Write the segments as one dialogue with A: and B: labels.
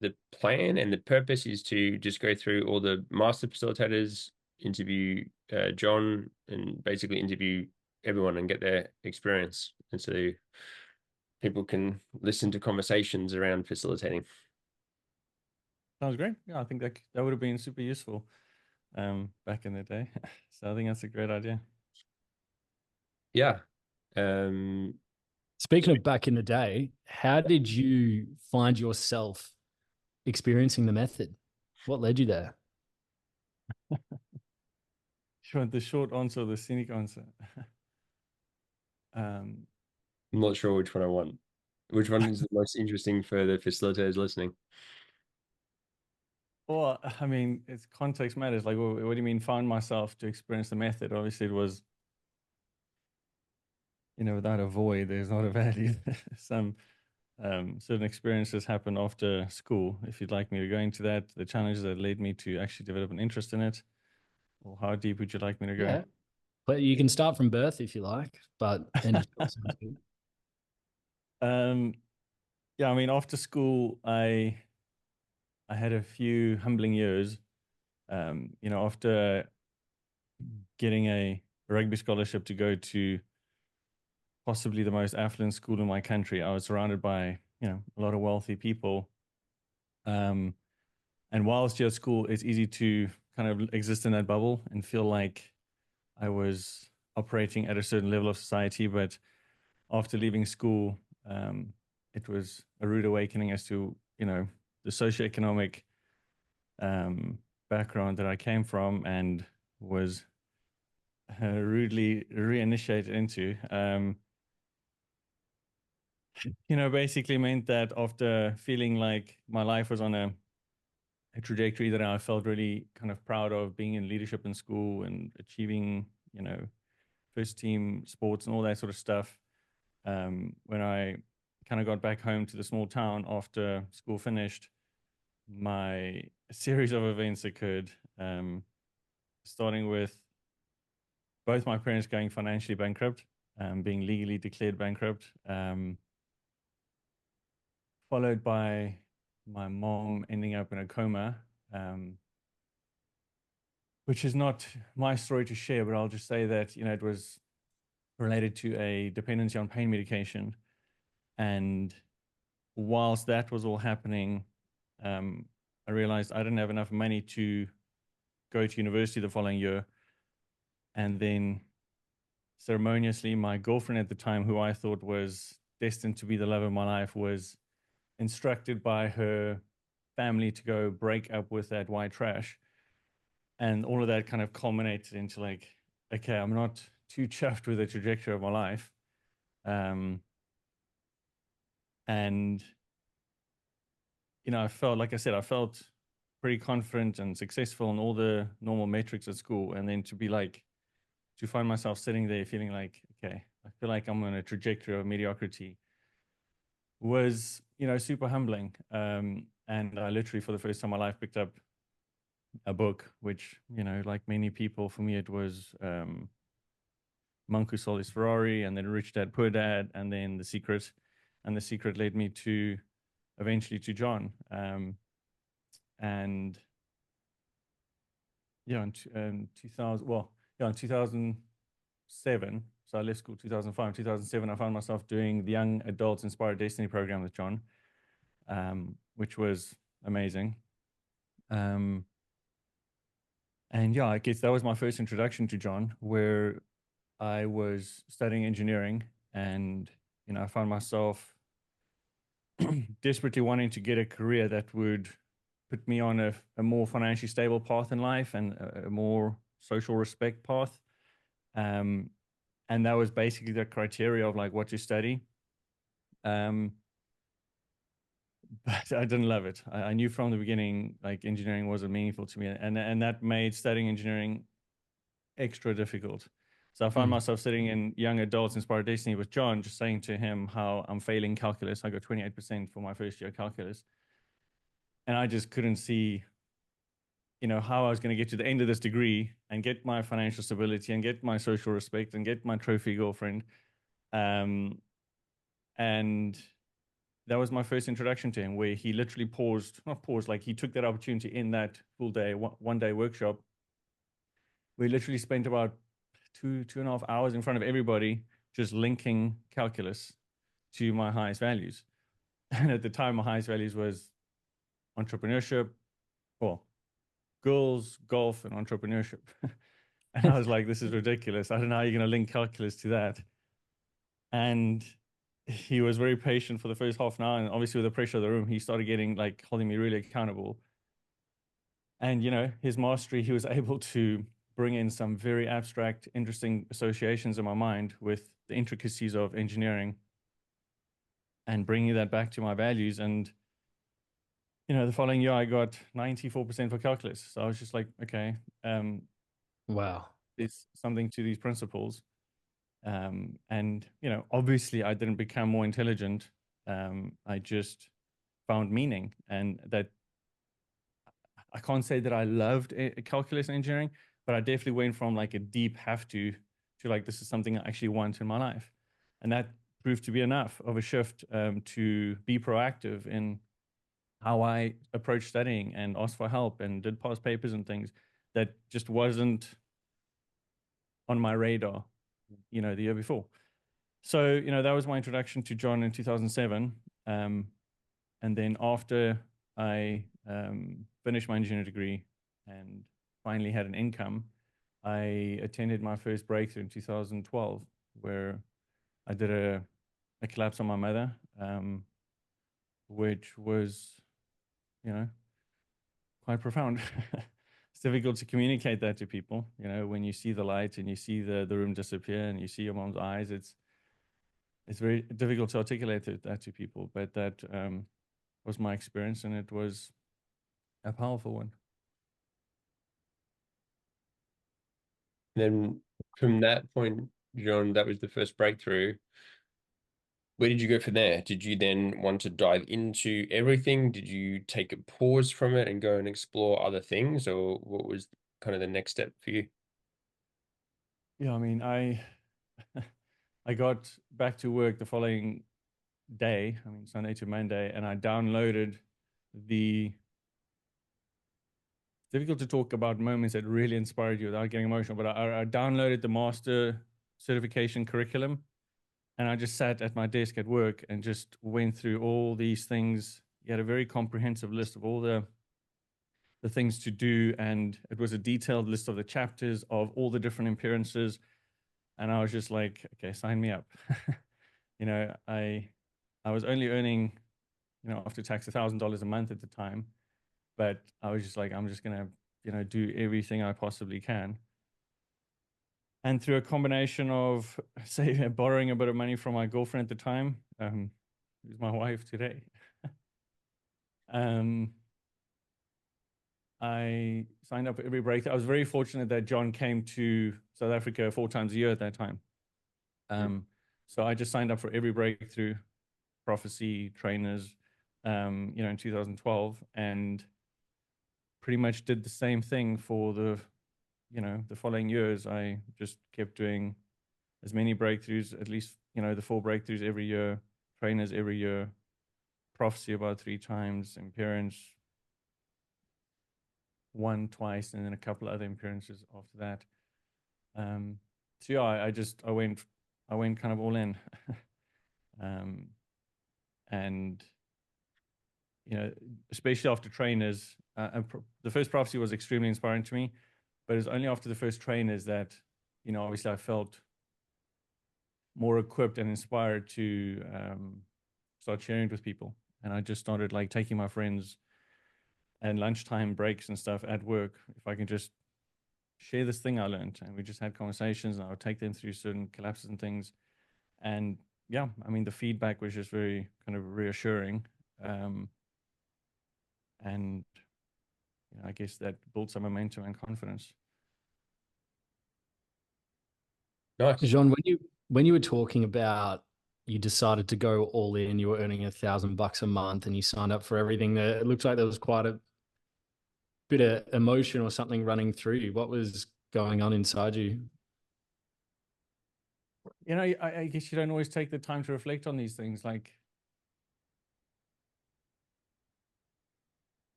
A: the plan and the purpose is to just go through all the master facilitators, interview John, and basically interview everyone and get their experience. And so people can listen to conversations around facilitating.
B: Sounds great. Yeah, I think that would have been super useful back in the day. So I think that's a great idea.
A: Yeah. Um,
C: Speaking of back in the day, how did you find yourself experiencing the method? What led you there?
B: You want the short answer or the scenic answer? um,
A: I'm not sure which one I want. Which one is the most interesting for the facilitators listening?
B: Well, I mean, it's context matters. Like, what do you mean found myself to experience the method? Obviously, it was, without a void, there's not a value. Some certain experiences happen after school. If you'd like me to go into that, the challenges that led me to actually develop an interest in it, or how deep would you like me to go?
C: Yeah. But you can start from birth if you like, but any sounds good.
B: Um, yeah, I mean, after school, I had a few humbling years. After getting a rugby scholarship to go to possibly the most affluent school in my country, I was surrounded by, a lot of wealthy people. And whilst you're at school, it's easy to kind of exist in that bubble and feel like I was operating at a certain level of society. But after leaving school, it was a rude awakening as to, the socioeconomic background that I came from and was rudely reinitiated into. Basically meant that after feeling like my life was on a trajectory that I felt really kind of proud of, being in leadership in school and achieving, first team sports and all that sort of stuff. When I kind of got back home to the small town after school finished, my series of events occurred, starting with both my parents going financially bankrupt, being legally declared bankrupt, followed by my mom ending up in a coma, which is not my story to share, but I'll just say that, it was related to a dependency on pain medication. And whilst that was all happening, I realized I didn't have enough money to go to university the following year. And then ceremoniously, my girlfriend at the time, who I thought was destined to be the love of my life, was instructed by her family to go break up with that white trash. And all of that kind of culminated into like, okay, I'm not too chuffed with the trajectory of my life. And, I felt, like I said, I felt pretty confident and successful in all the normal metrics at school. And then to find myself sitting there feeling like, okay, I feel like I'm on a trajectory of mediocrity was, super humbling. And I literally, for the first time in my life, picked up a book, which, like many people, for me, it was Monk Who Sold His Ferrari, and then Rich Dad Poor Dad, and then The Secret. And The Secret led me to eventually to John. And yeah, in 2000, well, yeah, in 2007, so I left school 2005, 2007, I found myself doing the Young Adults Inspired Destiny program with John, which was amazing. And yeah, I guess that was my first introduction to John, where I was studying engineering and, I found myself desperately wanting to get a career that would put me on a more financially stable path in life and a more social respect path. And that was basically the criteria of like what to study. But I didn't love it. I knew from the beginning, like engineering wasn't meaningful to me. And that made studying engineering extra difficult. So I found myself sitting in Young Adults Inspired Destiny with John, just saying to him how I'm failing calculus. I got 28% for my first year calculus. And I just couldn't see, how I was going to get to the end of this degree and get my financial stability and get my social respect and get my trophy girlfriend. And that was my first introduction to him, where he literally not paused, like he took that opportunity in that full day, one day workshop. We literally spent about 2.5 hours in front of everybody, just linking calculus to my highest values. And at the time, my highest values was entrepreneurship, well, girls, golf, and entrepreneurship. And I was like, this is ridiculous. I don't know how you're going to link calculus to that. And he was very patient for the first half an hour. And obviously, with the pressure of the room, he started getting like holding me really accountable. And, you know, his mastery, he was able to bring in some very abstract, interesting associations in my mind with the intricacies of engineering and bringing that back to my values. And, you know, the following year, I got 94% for calculus. So I was just like, okay,
C: Wow.
B: there's something to these principles. And, you know, obviously I didn't become more intelligent. I just found meaning, and that I can't say that I loved calculus and engineering, but I definitely went from like a deep have to like, this is something I actually want in my life. And that proved to be enough of a shift to be proactive in how I approached studying and asked for help and did past papers and things that just wasn't on my radar, you know, the year before. So, you know, that was my introduction to John in 2007. And then after I finished my engineering degree and finally had an income, I attended my first breakthrough in 2012, where I did a collapse on my mother, which was, you know, quite profound. It's difficult to communicate that to people, you know, when you see the light and you see the room disappear and you see your mom's eyes. It's very difficult to articulate that to people, but that was my experience, and it was a powerful one.
A: Then from that point, John, that was the first breakthrough. Where did you go from there? Did you then want to dive into everything? Did you take a pause from it and go and explore other things, or what was kind of the next step for you?
B: Yeah, I mean, I got back to work the following day, I mean, Sunday to Monday, and I downloaded the, difficult to talk about moments that really inspired you without getting emotional, but I downloaded the master certification curriculum, and I just sat at my desk at work and just went through all these things. You had a very comprehensive list of all the things to do, and it was a detailed list of the chapters of all the different appearances. And I was just like, okay, sign me up. You know, I was only earning, you know, after tax $1,000 a month at the time, but I was just like, I'm just gonna, you know, do everything I possibly can. And through a combination of, say, borrowing a bit of money from my girlfriend at the time, who's my wife today, I signed up for every breakthrough. I was very fortunate that John came to South Africa 4 times a year at that time. So I just signed up for every breakthrough, prophecy, trainers, you know, in 2012, and pretty much did the same thing for the, you know, the following years. I just kept doing as many breakthroughs, at least, you know, the 4 breakthroughs every year, trainers every year, prophecy about 3 times, appearance 1, twice, and then a couple other appearances after that. So yeah, I went kind of all in. And, you know, especially after trainers, the first prophecy was extremely inspiring to me, but it was only after the first trainers that, you know, obviously I felt more equipped and inspired to start sharing it with people. And I just started like taking my friends and lunchtime breaks and stuff at work, if I can just share this thing I learned. And we just had conversations, and I would take them through certain collapses and things. And yeah, I mean, the feedback was just very kind of reassuring. And you know, I guess that built some momentum and confidence.
A: Nice.
C: Jean, when you were talking about you decided to go all in, you were earning $1,000 a month, and you signed up for everything. There, it looks like there was quite a bit of emotion or something running through you. What was going on inside you?
B: You know, I guess you don't always take the time to reflect on these things. Like,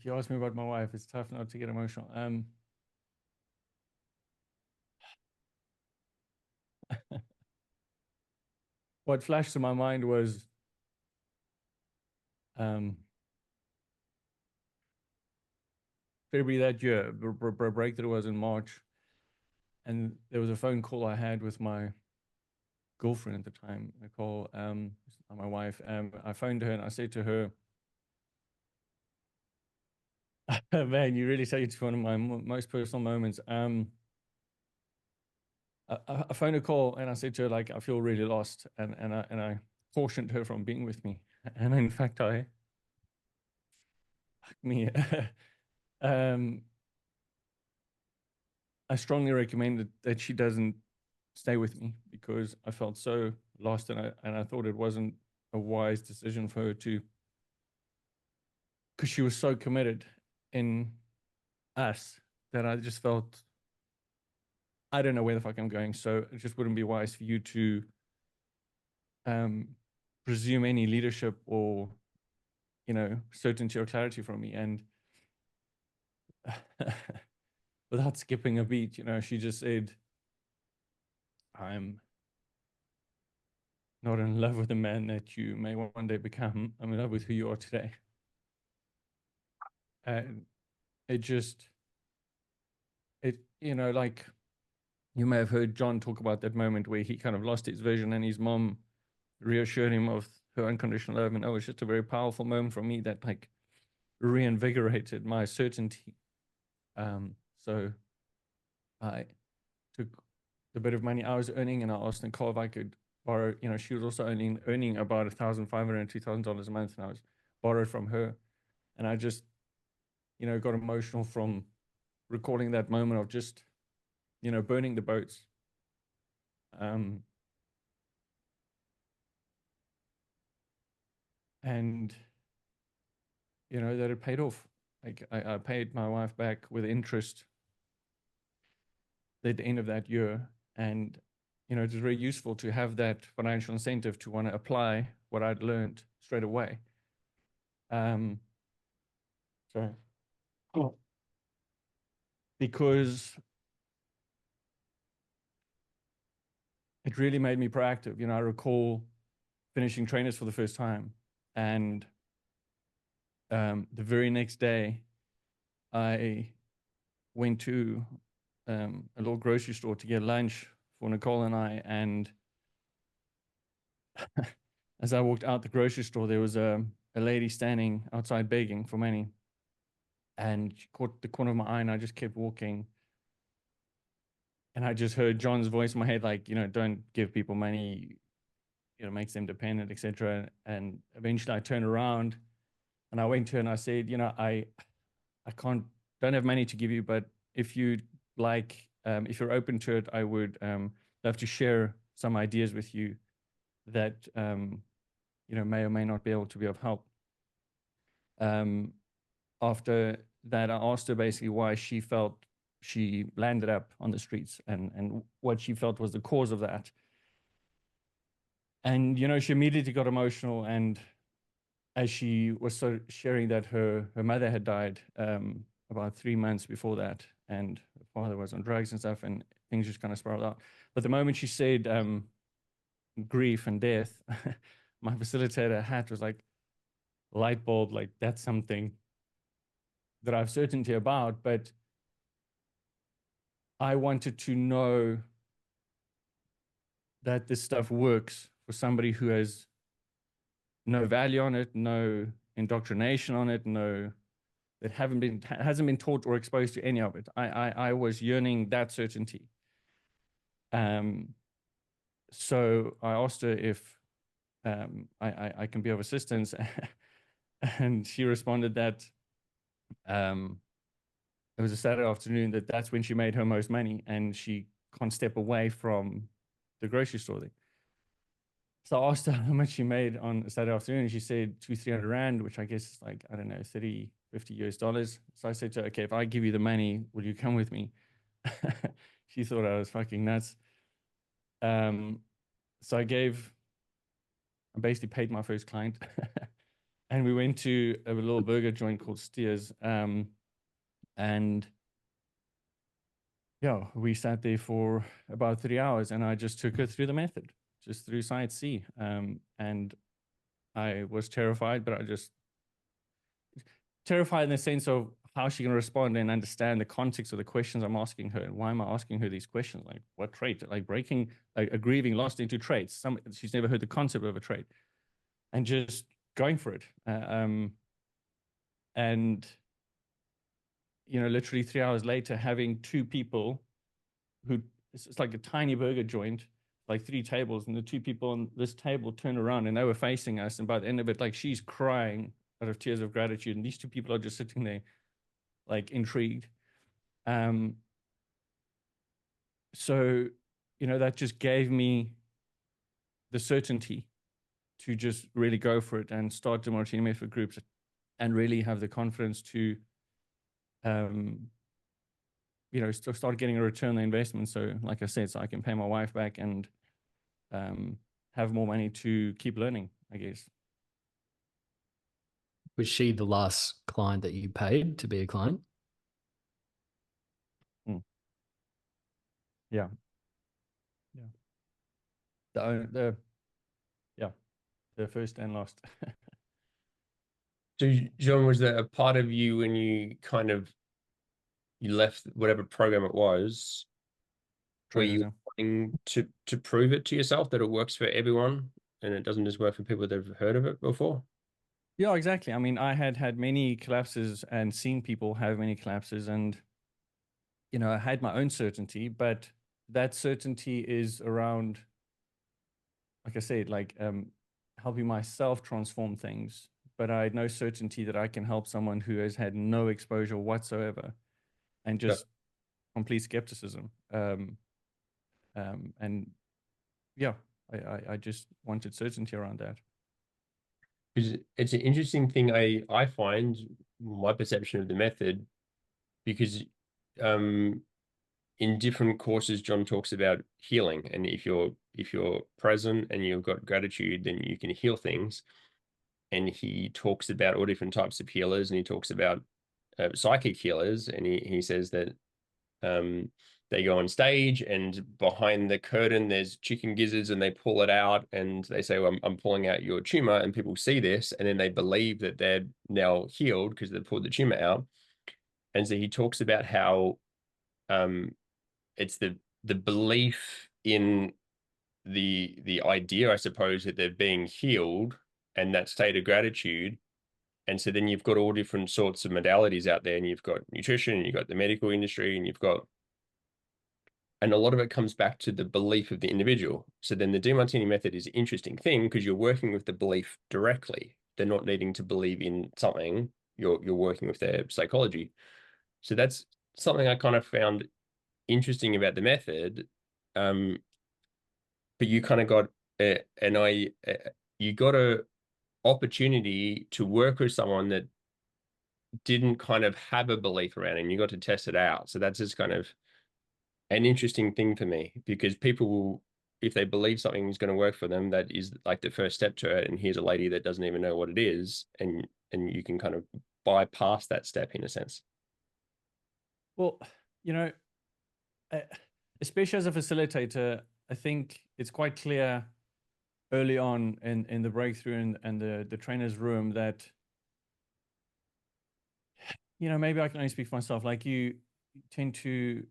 B: you ask me about my wife, it's tough not to get emotional. What flashed to my mind was February that year. Breakthrough was in March, and there was a phone call I had with my girlfriend at the time, Nicole, my wife. I phoned her and I said to her, "Man, you really take it to one of my most personal moments." I phoned a call and I said to her, like, I feel really lost, and I cautioned her from being with me. And in fact, um, I strongly recommend that she doesn't stay with me, because I felt so lost, and I thought it wasn't a wise decision for her to, because she was so committed in us that I just felt, I don't know where the fuck I'm going, so it just wouldn't be wise for you to presume any leadership or, you know, certainty or clarity from me. And without skipping a beat, you know, she just said, "I'm not in love with the man that you may one day become. I'm in love with who you are today." And it just, you know, like, you may have heard John talk about that moment where he kind of lost his vision and his mom reassured him of her unconditional love. And it was just a very powerful moment for me that, like, reinvigorated my certainty. So I took the bit of money I was earning and I asked Nicole if I could borrow. You know, she was also earning about $1,500 to $2,000 a month, and I was borrowed from her. And I just, you know, got emotional from recalling that moment of just, you know, burning the boats. And, you know, that it paid off. Like, I paid my wife back with interest at the end of that year. And, you know, it was very useful to have that financial incentive to want to apply what I'd learned straight away. Sorry. Oh. Because it really made me proactive. You know, I recall finishing trainers for the first time, and the very next day, I went to a little grocery store to get lunch for Nicole and I. And as I walked out the grocery store, there was a lady standing outside begging for money. And she caught the corner of my eye, and I just kept walking. And I just heard John's voice in my head, like, you know, don't give people money, you know, makes them dependent, etc. And eventually I turned around and I went to her and I said, you know, I don't have money to give you, but if you'd like, if you're open to it, I would love to share some ideas with you that, you know, may or may not be able to be of help. After that, I asked her basically why she felt she landed up on the streets, and what she felt was the cause of that. And, you know, she immediately got emotional. And as she was sort of sharing that her mother had died about 3 months before that, and her father was on drugs and stuff, and things just kind of spiraled out. But the moment she said grief and death, my facilitator hat was like light bulb, like, that's something that I have certainty about, but I wanted to know that this stuff works for somebody who has no value on it, no indoctrination on it, that hasn't been taught or exposed to any of it. I was yearning that certainty. So I asked her if I can be of assistance, and she responded that it was a Saturday afternoon, that's when she made her most money, and she can't step away from the grocery store thing. So I asked her how much she made on a Saturday afternoon, and she said 200-300 rand, which I guess is like, I don't know, 30, 50 US dollars. So I said to her, okay, if I give you the money, will you come with me? She thought I was fucking nuts. So I basically paid my first client. and we went to a little burger joint called Steers. And yeah, we sat there for about 3 hours, and I just took her through the method, just through Site C. And I was terrified, but I just terrified in the sense of how she's going to respond and understand the context of the questions I'm asking her. And why am I asking her these questions? Like, what trait? Like breaking a grieving lost into traits. She's never heard the concept of a trait, and just going for it. And you know, literally 3 hours later, having two people who, it's like a tiny burger joint, like 3 tables, and the 2 people on this table turned around and they were facing us. And by the end of it, like, she's crying out of tears of gratitude, and these 2 people are just sitting there, like, intrigued. So, you know, that just gave me the certainty to just really go for it and start Demartini Method groups and really have the confidence to, you know, start getting a return on the investment. So, like I said, so I can pay my wife back and have more money to keep learning, I guess.
C: Was she the last client that you paid to be a client?
B: Yeah. The first and last.
A: So, Jean, was there a part of you when you kind of left whatever program it was, were you wanting to prove it to yourself that it works for everyone and it doesn't just work for people that have heard of it before?
B: Yeah, exactly. I mean, I had many collapses and seen people have many collapses, and you know, I had my own certainty, but that certainty is around, like I said, like helping myself transform things. But I had no certainty that I can help someone who has had no exposure whatsoever, and just complete skepticism. And yeah, I just wanted certainty around that.
A: It's an interesting thing I find, my perception of the method, because in different courses, John talks about healing, and if you're present and you've got gratitude, then you can heal things. And he talks about all different types of healers, and he talks about psychic healers, and he says that they go on stage and behind the curtain there's chicken gizzards, and they pull it out and they say, well, I'm pulling out your tumor, and people see this and then they believe that they're now healed because they pulled the tumor out. And so he talks about how it's the belief in the idea, I suppose, that they're being healed and that state of gratitude. And so then you've got all different sorts of modalities out there, and you've got nutrition, and you've got the medical industry, and and a lot of it comes back to the belief of the individual. So then the Demartini method is an interesting thing because you're working with the belief directly. They're not needing to believe in something. You're working with their psychology. So that's something I kind of found interesting about the method. But you kind of got you got a opportunity to work with someone that didn't kind of have a belief around it, and you got to test it out. So that's just kind of an interesting thing for me, because people will, if they believe something is going to work for them, that is like the first step to it. And here's a lady that doesn't even know what it is, and you can kind of bypass that step in a sense.
B: Well, you know, especially as a facilitator, I think it's quite clear early on in the breakthrough and the trainer's room that, you know, maybe I can only speak for myself. Like, you tend to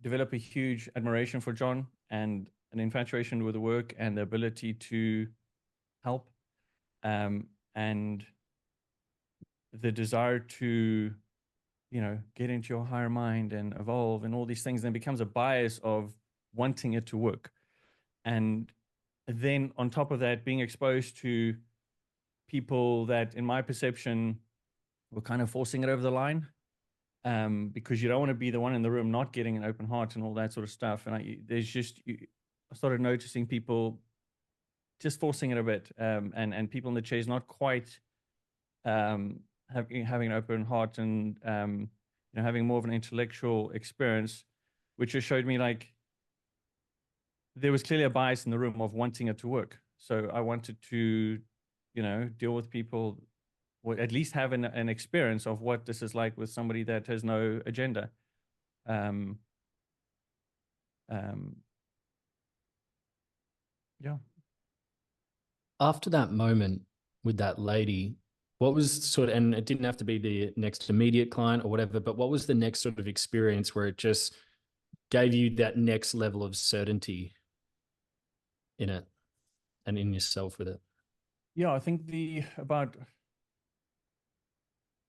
B: develop a huge admiration for John and an infatuation with the work and the ability to help, and the desire to, you know, get into your higher mind and evolve and all these things. Then becomes a bias of wanting it to work. And then on top of that, being exposed to people that, in my perception, were kind of forcing it over the line, because you don't want to be the one in the room not getting an open heart and all that sort of stuff. And I started noticing people just forcing it a bit, and people in the chairs not quite having an open heart, and you know, having more of an intellectual experience, which just showed me like there was clearly a bias in the room of wanting it to work. So I wanted to, you know, deal with people or at least have an experience of what this is like with somebody that has no agenda. Yeah.
C: After that moment with that lady, what was sort of, and it didn't have to be the next immediate client or whatever, but what was the next sort of experience where it just gave you that next level of certainty in it and in yourself with it?
B: Yeah, I think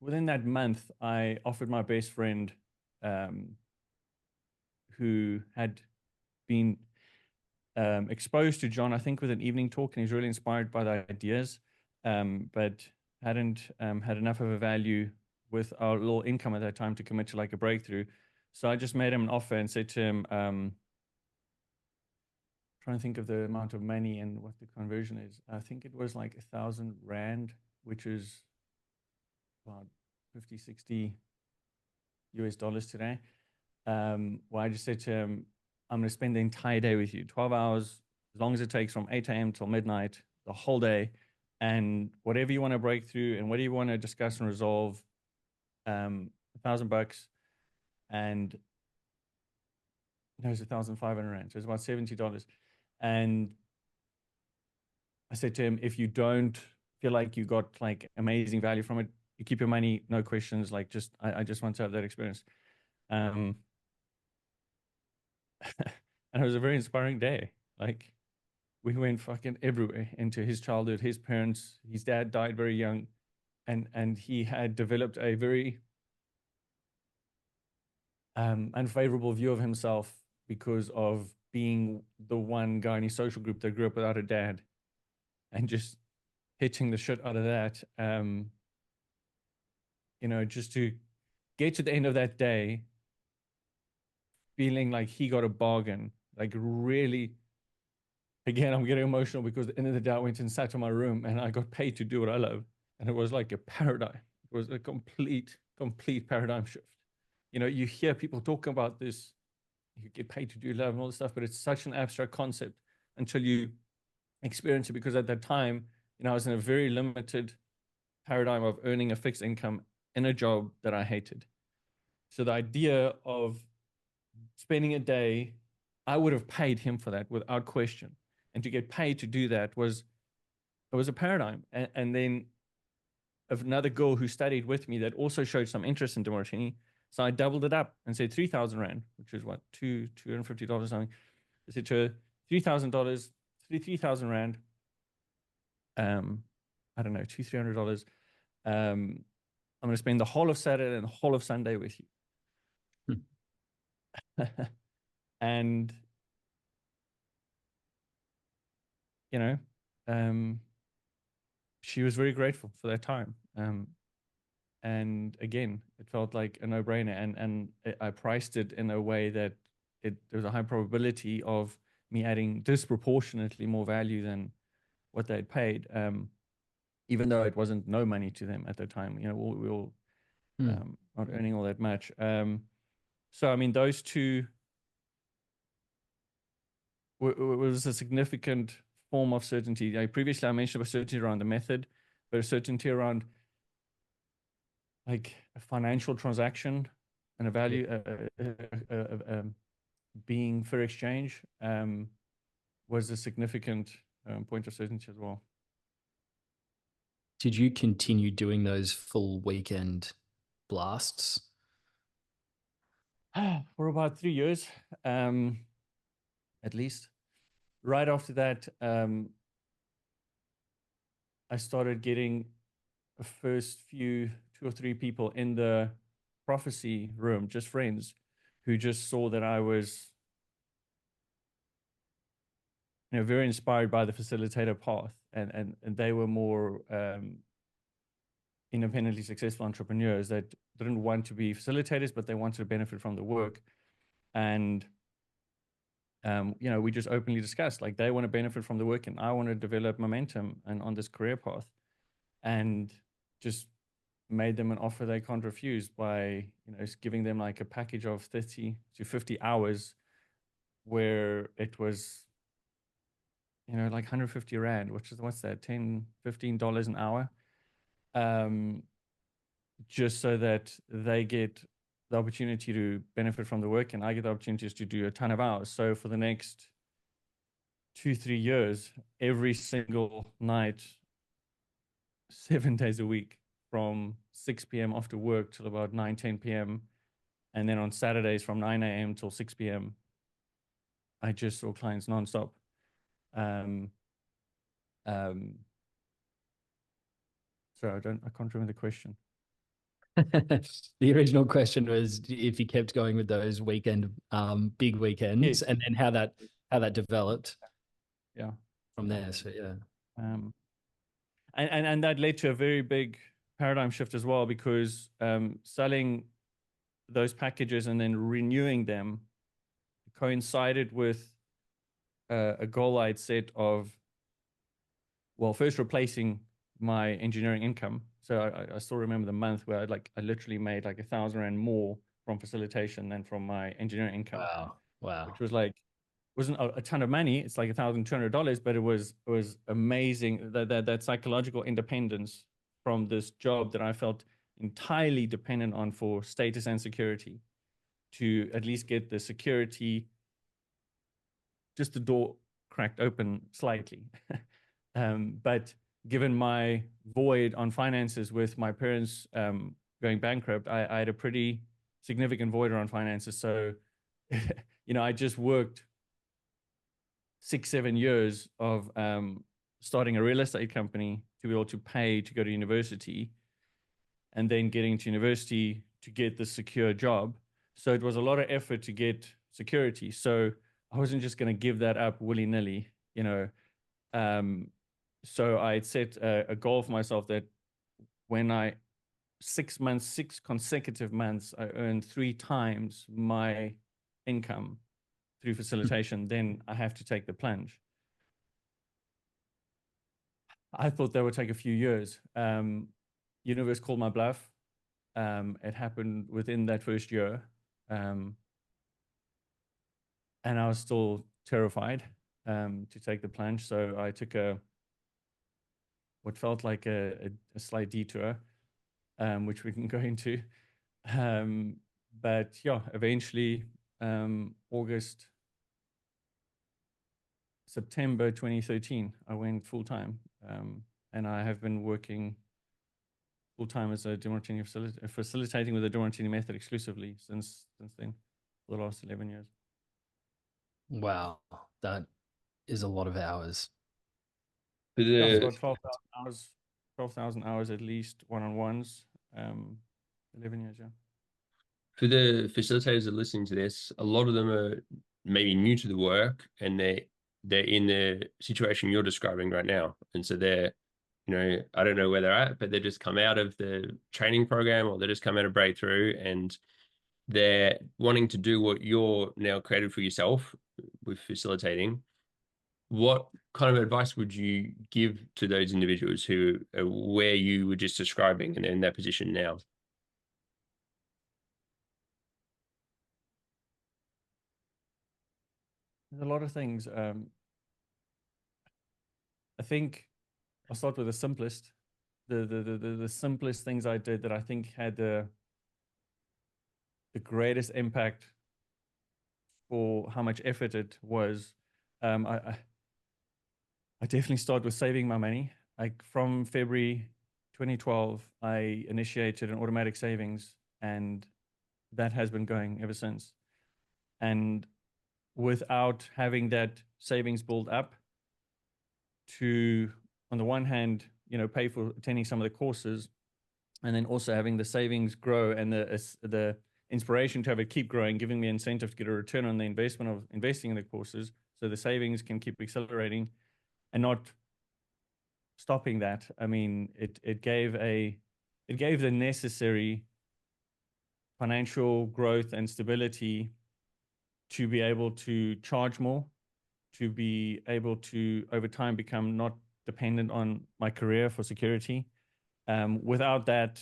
B: within that month, I offered my best friend, who had been exposed to John, I think, with an evening talk, and he's really inspired by the ideas, but hadn't had enough of a value with our little income at that time to commit to like a breakthrough. So I just made him an offer and said to him, trying to think of the amount of money and what the conversion is. I think it was like 1,000 Rand, which is about 50, 60 US dollars today. Well, I just said to him, I'm going to spend the entire day with you, 12 hours, as long as it takes, from 8 a.m. till midnight, the whole day. And whatever you want to break through and whatever you want to discuss and resolve, $1,000. And no, it's 1,500 Rand. So it's about $70. And I said to him, if you don't feel like you got like amazing value from it, you keep your money, no questions. Like, I just want to have that experience. And it was a very inspiring day. Like, we went fucking everywhere into his childhood, his parents. His dad died very young, and he had developed a very unfavorable view of himself because of being the one guy in his social group that grew up without a dad, and just hitting the shit out of that. Just to get to the end of that day feeling like he got a bargain, like really. Again, I'm getting emotional because at the end of the day, I went and sat in my room and I got paid to do what I love. And it was like a paradigm. It was a complete paradigm shift. You hear people talk about this, you get paid to do love and all this stuff, but it's such an abstract concept until you experience it. Because at that time, I was in a very limited paradigm of earning a fixed income in a job that I hated. So the idea of spending a day, I would have paid him for that without question. And to get paid to do that was a paradigm. And then another girl who studied with me that also showed some interest in Demartini. So I doubled it up and said 3,000 Rand, which is what, $250 something. I said to her, $3,000, 3,000 Rand. I don't know, $300. I'm going to spend the whole of Saturday and the whole of Sunday with you. And she was very grateful for that time. And again, it felt like a no-brainer. And I priced it in a way that there was a high probability of me adding disproportionately more value than what they'd paid, even though it wasn't no money to them at the time. We were not earning all that much. So, I mean, those two was a significant form of certainty. Previously, I mentioned a certainty around the method, but a certainty around like a financial transaction and a value being fair exchange was a significant point of certainty as well.
C: Did you continue doing those full weekend blasts?
B: For about 3 years, at least. Right after that, I started getting the first few 2 or 3 people in the prophecy room, just friends, who just saw that I was very inspired by the facilitator path, and they were more independently successful entrepreneurs that didn't want to be facilitators, but they wanted to benefit from the work. And we just openly discussed, like, they want to benefit from the work and I want to develop momentum and on this career path, and just made them an offer they can't refuse by giving them like a package of 30 to 50 hours where it was like 150 Rand, which is, what's that, $10-15 an hour. just so that they get the opportunity to benefit from the work and I get the opportunities to do a ton of hours. So for the next 2-3 years, every single night, 7 days a week, from 6 p.m. after work till about 9-10 p.m. And then on Saturdays from 9 a.m. till 6 p.m., I just saw clients nonstop. So I can't remember the question.
C: The original question was if you kept going with those big weekends,
B: Yes.
C: and then how that developed.
B: Yeah.
C: From there. So yeah.
B: And that led to a very big paradigm shift as well, because selling those packages and then renewing them coincided with a goal I'd set of, well, first replacing my engineering income. So I still remember the month where I literally made like 1,000 Rand more from facilitation than from my engineering income.
C: Wow.
B: Which was like, wasn't a ton of money. It's like $1,200, but it was amazing, that psychological independence from this job that I felt entirely dependent on for status and security, to at least get the security, just the door cracked open slightly. But given my void on finances with my parents going bankrupt, I had a pretty significant void around finances. So, I just worked 6-7 years of starting a real estate company to be able to pay to go to university, and then getting to university to get the secure job. So it was a lot of effort to get security. So I wasn't just going to give that up willy-nilly, So I set a goal for myself that when 6 consecutive months, I earned 3 times my income through facilitation, then I have to take the plunge. I thought that would take a few years. Universe called my bluff. It happened within that first year. And I was still terrified to take the plunge. So I took what felt like a slight detour, which we can go into. But yeah, eventually, September 2013, I went full time, and I have been working full time as a Demartini facilitating with the Demartini Method exclusively since then, for the last 11 years.
C: Wow, that is a lot of hours.
B: It's about 12,000 hours. 12,000 hours at least, one-on-ones. 11 years, yeah.
A: For the facilitators that are listening to this, a lot of them are maybe new to the work, and they're in the situation you're describing right now. And so they're, I don't know where they're at, but they just come out of the training program, or they just come out of breakthrough, and they're wanting to do what you're now created for yourself with facilitating. What kind of advice would you give to those individuals who are where you were just describing and in that position now?
B: There's a lot of things. I think I'll start with the simplest. The simplest things I did that I think had the greatest impact for how much effort it was. I definitely started with saving my money. Like from February 2012, I initiated an automatic savings, and that has been going ever since. And without having that savings build up to, on the one hand, pay for attending some of the courses, and then also having the savings grow and the inspiration to have it keep growing, giving me incentive to get a return on the investment of investing in the courses, so the savings can keep accelerating and not stopping that. I mean, it gave the necessary financial growth and stability to be able to charge more, to be able to, over time, become not dependent on my career for security. Without that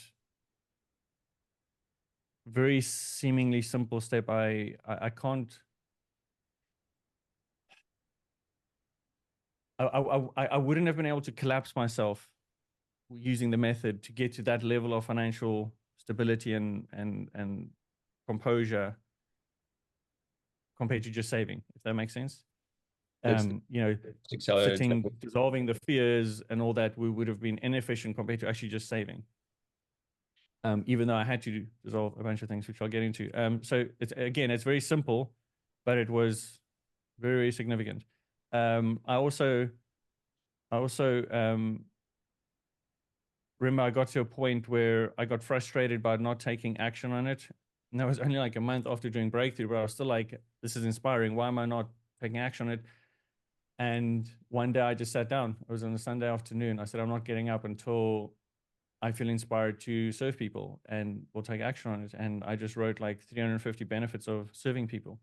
B: very seemingly simple step, I can't. I wouldn't have been able to collapse myself using the method to get to that level of financial stability and composure compared to just saving, if that makes sense. You know, sitting, dissolving the fears and all that would have been inefficient compared to actually just saving. Even though I had to dissolve a bunch of things, which I'll get into. So it's very simple, but it was very, very significant. I also remember I got to a point where I got frustrated by not taking action on it. And that was only like a month after doing Breakthrough, but I was still like, this is inspiring. Why am I not taking action on it? And one day I just sat down. It was on a Sunday afternoon. I said, I'm not getting up until I feel inspired to serve people, and we'll take action on it. And I just wrote like 350 benefits of serving people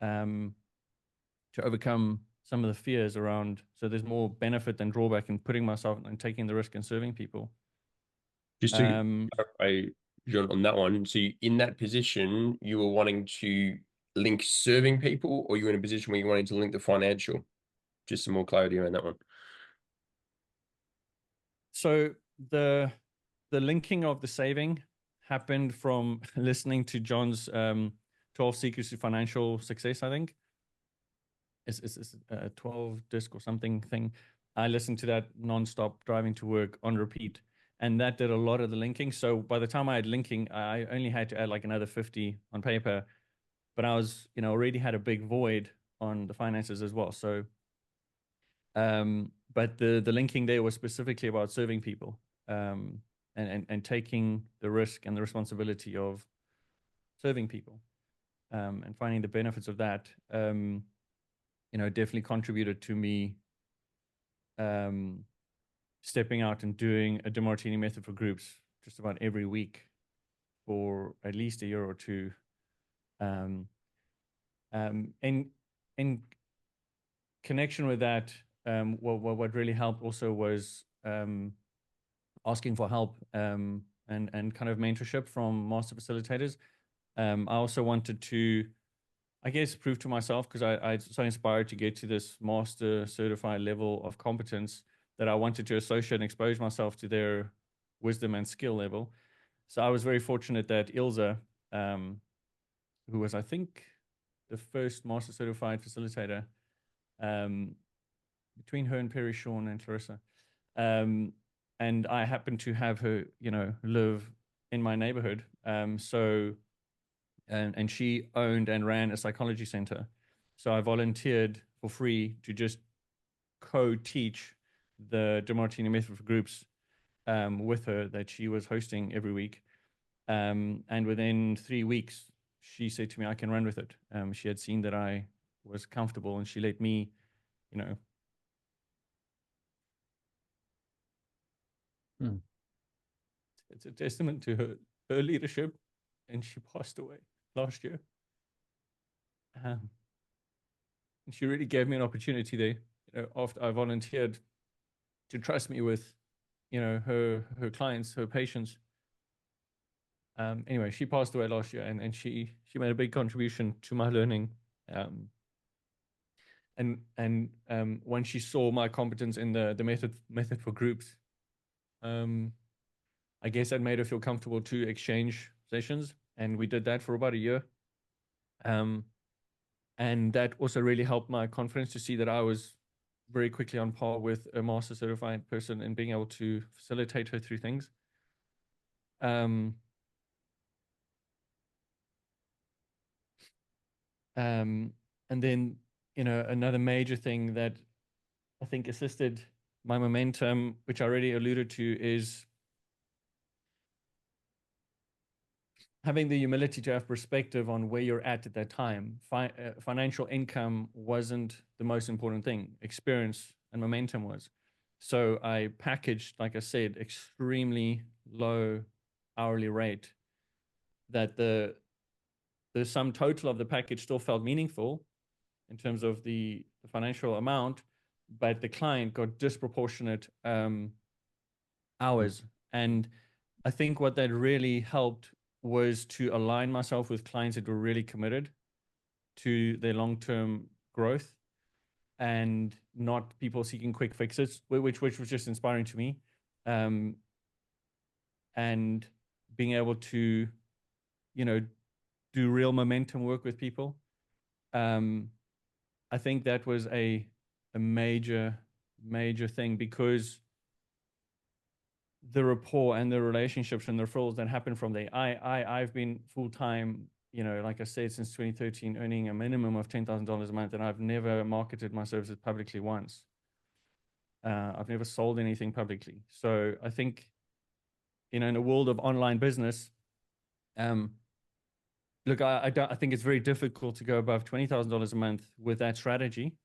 B: to overcome some of the fears around. So there's more benefit than drawback in putting myself and taking the risk and serving people.
A: Just to clarify, Jean, on that one, so in that position, you were wanting to link serving people, or you were in a position where you wanted to link the financial? Just some more clarity around that one.
B: So the linking of the saving happened from listening to John's 12 Secrets to Financial Success, I think. It's a 12 disc or something thing. I listened to that nonstop driving to work on repeat. And that did a lot of the linking. So by the time I had linking, I only had to add like another 50 on paper. But I was, you know, already had a big void on the finances as well. So, but the linking there was specifically about serving people and taking the risk and the responsibility of serving people and finding the benefits of that. You know, definitely contributed to me stepping out and doing a Demartini Method for groups just about every week for at least a year or two. And in connection with that, what really helped also was asking for help and kind of mentorship from master facilitators. I also wanted to, I guess, prove to myself, because I so inspired to get to this master certified level of competence, that I wanted to associate and expose myself to their wisdom and skill level. So I was very fortunate that Ilza, who was, I think, the first master certified facilitator, between her and Perry, Sean, and Clarissa, and I happened to have her, you know, live in my neighborhood. So and she owned and ran a psychology center. So I volunteered for free to just co-teach the Demartini Method for groups with her that she was hosting every week. And within 3 weeks, she said to me, I can run with it. She had seen that I was comfortable, and she let me, you know. It's a testament to her leadership, and she passed away last year. And she really gave me an opportunity there, you know, after I volunteered, to trust me with, you know, her clients, her patients. Anyway, she passed away last year, and she made a big contribution to my learning. And when she saw my competence in the method for groups, I guess that made her feel comfortable to exchange sessions, and we did that for about a year. And that also really helped my confidence to see that I was very quickly on par with a master certified person in being able to facilitate her through things. And then, you know, another major thing that I think assisted my momentum, which I already alluded to, is having the humility to have perspective on where you're at that time. Financial income wasn't the most important thing. Experience and momentum was. So I packaged, like I said, extremely low hourly rate, that the sum total of the package still felt meaningful in terms of the financial amount, but the client got disproportionate hours. And I think what that really helped was to align myself with clients that were really committed to their long-term growth, and not people seeking quick fixes, which was just inspiring to me. and being able to, you know, do real momentum work with people. I think that was a major thing, because the rapport and the relationships and the referrals that happen from there. I've been full-time, you know, like I said, since 2013, earning a minimum of $10,000 a month, and I've never marketed my services publicly once. I've never sold anything publicly. So I think, you know, in a world of online business, look, I think it's very difficult to go above $20,000 a month with that strategy.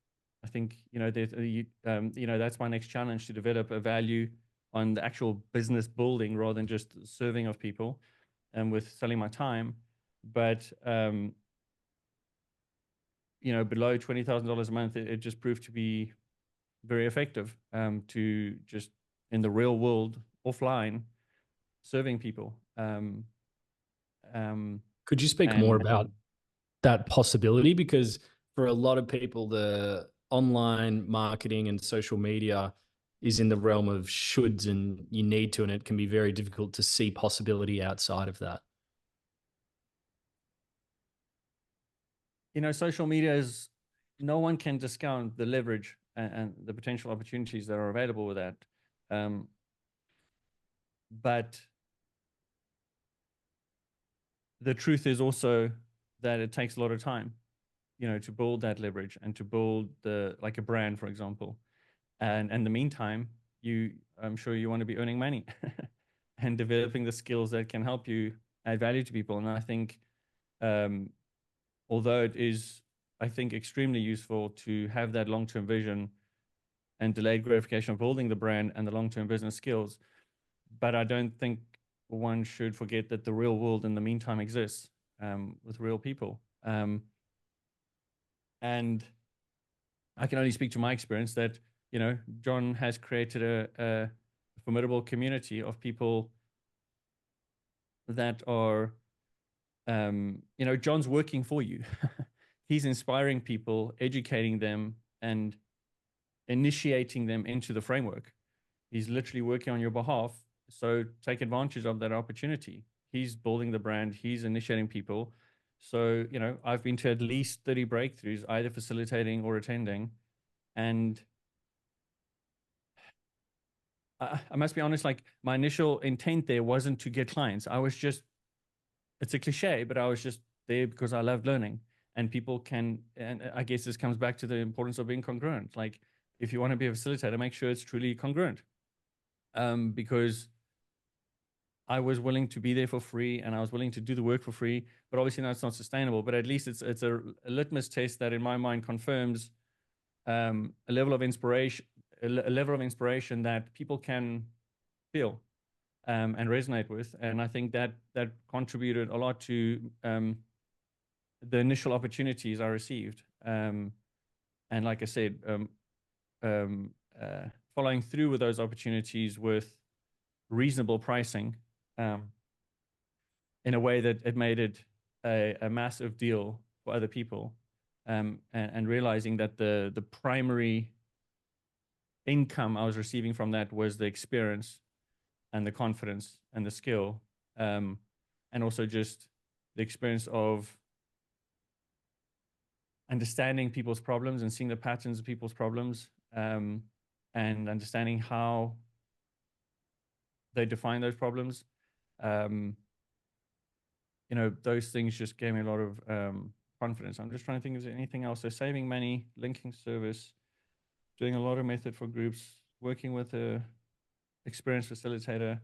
B: I think, you know, you know, that's my next challenge, to develop a value on the actual business building rather than just serving of people and with selling my time. But, you know, below $20,000 a month, it just proved to be very effective, to just in the real world, offline, serving people.
C: Could you speak more about that possibility? Because for a lot of people, the online marketing and social media is in the realm of shoulds, and you need to, and it can be very difficult to see possibility outside of that.
B: You know, social media is, no one can discount the leverage and the potential opportunities that are available with that. But the truth is also that it takes a lot of time, you know, to build that leverage and to build like a brand, for example. And in the meantime, I'm sure you want to be earning money and developing the skills that can help you add value to people. And I think, although it is, I think, extremely useful to have that long-term vision and delayed gratification of building the brand and the long-term business skills, but I don't think one should forget that the real world in the meantime exists, with real people. And I can only speak to my experience that, you know, John has created a formidable community of people that are, you know, John's working for you. He's inspiring people, educating them, and initiating them into the framework. He's literally working on your behalf. So take advantage of that opportunity. He's building the brand. He's initiating people. So, you know, I've been to at least 30 breakthroughs, either facilitating or attending. And I must be honest, like, my initial intent there wasn't to get clients. I was just, it's a cliche, but I was just there because I loved learning. And people can, and I guess this comes back to the importance of being congruent. Like, if you want to be a facilitator, make sure it's truly congruent. Because I was willing to be there for free, and I was willing to do the work for free, but obviously now it's not sustainable. But at least it's a litmus test that in my mind confirms a level of inspiration, a level of inspiration that people can feel and resonate with. And I think that contributed a lot to the initial opportunities I received. And like I said, following through with those opportunities with reasonable pricing, in a way that it made it a massive deal for other people, and realizing that the primary income I was receiving from that was the experience and the confidence and the skill, and also just the experience of understanding people's problems and seeing the patterns of people's problems, and understanding how they define those problems. You know, those things just gave me a lot of confidence. I'm just trying to think, is there anything else? So saving money, linking service, doing a lot of method for groups, working with a experienced facilitator,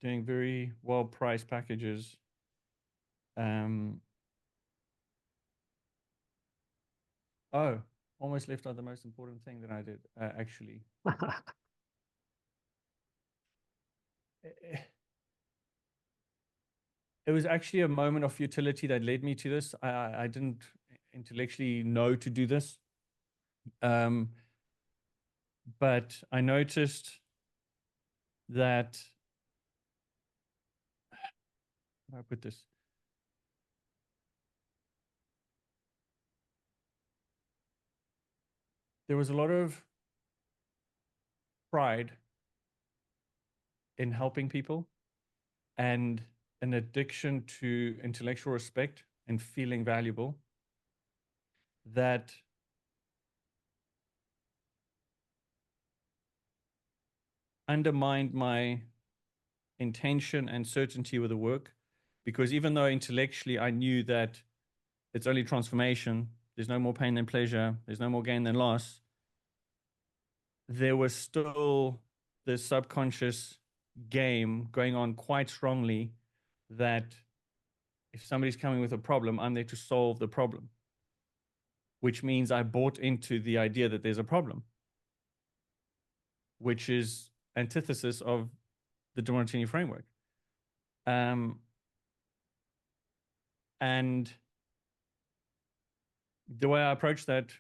B: doing very well-priced packages. Oh, almost left out the most important thing that I did, actually. It was actually a moment of futility that led me to this. I didn't intellectually know to do this. But I noticed that, how do I put this? There was a lot of pride in helping people and an addiction to intellectual respect and feeling valuable that undermined my intention and certainty with the work. Because even though intellectually I knew that it's only transformation, there's no more pain than pleasure, there's no more gain than loss, there was still this subconscious game going on quite strongly that if somebody's coming with a problem, I'm there to solve the problem, which means I bought into the idea that there's a problem, which is antithesis of the Demartini framework. And the way I approach that,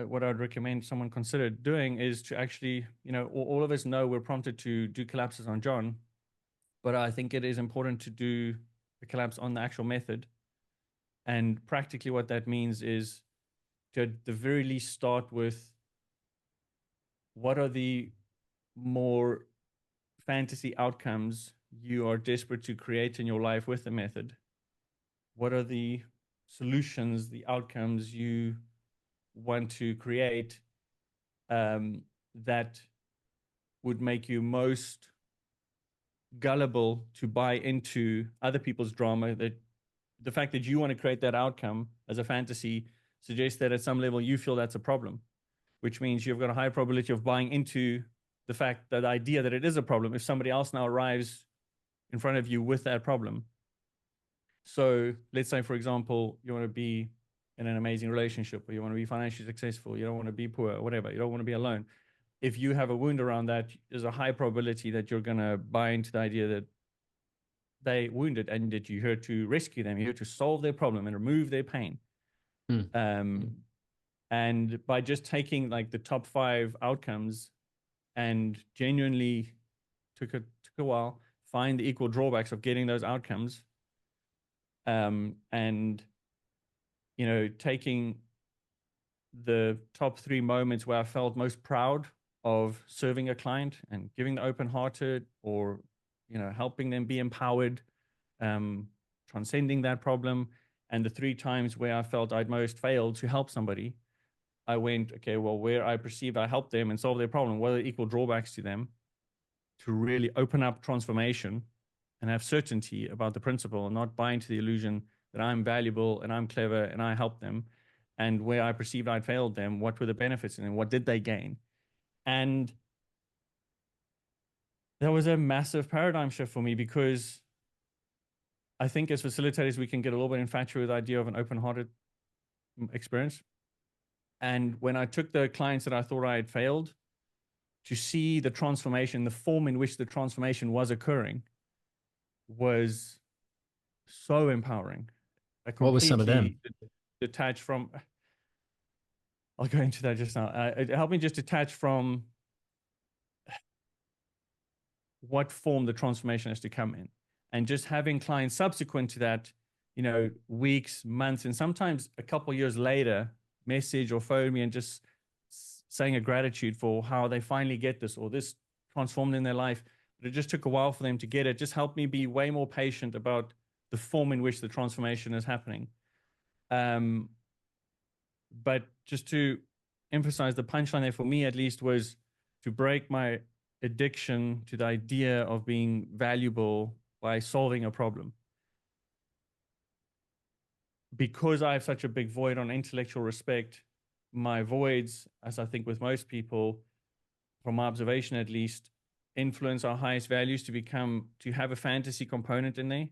B: what I'd recommend someone consider doing is to actually, all of us know we're prompted to do collapses on John, but I think it is important to do the collapse on the actual method. And practically what that means is to at the very least start with what are the more fantasy outcomes you are desperate to create in your life with the method? What are the solutions, the outcomes you want to create that would make you most gullible to buy into other people's drama? That the fact that you want to create that outcome as a fantasy suggests that at some level you feel that's a problem, which means you've got a high probability of buying into the fact, that the idea that it is a problem if somebody else now arrives in front of you with that problem. So let's say, for example, you want to be in an amazing relationship, or you want to be financially successful, you don't want to be poor, or whatever, you don't want to be alone. If you have a wound around that, there's a high probability that you're going to buy into the idea that they wounded and that you're here to rescue them, you're here to solve their problem and remove their pain. And by just taking like the top 5 outcomes and genuinely took a while, find the equal drawbacks of getting those outcomes, and taking the top 3 moments where I felt most proud of serving a client and giving the open-hearted, or helping them be empowered, transcending that problem, and the 3 times where I felt I'd most failed to help somebody, I went, okay, well, where I perceived I helped them and solved their problem, what are the equal drawbacks to them, to really open up transformation and have certainty about the principle and not buy into the illusion that I'm valuable and I'm clever and I help them. And where I perceived I'd failed them, what were the benefits and what did they gain? And that was a massive paradigm shift for me, because I think as facilitators, we can get a little bit infatuated with the idea of an open-hearted experience. And when I took the clients that I thought I had failed, to see the transformation, the form in which the transformation was occurring, was so empowering.
C: What were some of them?
B: Detached from, I'll go into that just now. It helped me just detach from what form the transformation has to come in. And just having clients subsequent to that, weeks, months, and sometimes a couple of years later, message or phone me and just saying a gratitude for how they finally get this, or this transformed in their life. But it just took a while for them to get it. Just helped me be way more patient about the form in which the transformation is happening. But just to emphasize, the punchline there for me at least was to break my addiction to the idea of being valuable by solving a problem. Because I have such a big void on intellectual respect, my voids, as I think with most people, from my observation at least, influence our highest values to have a fantasy component in there.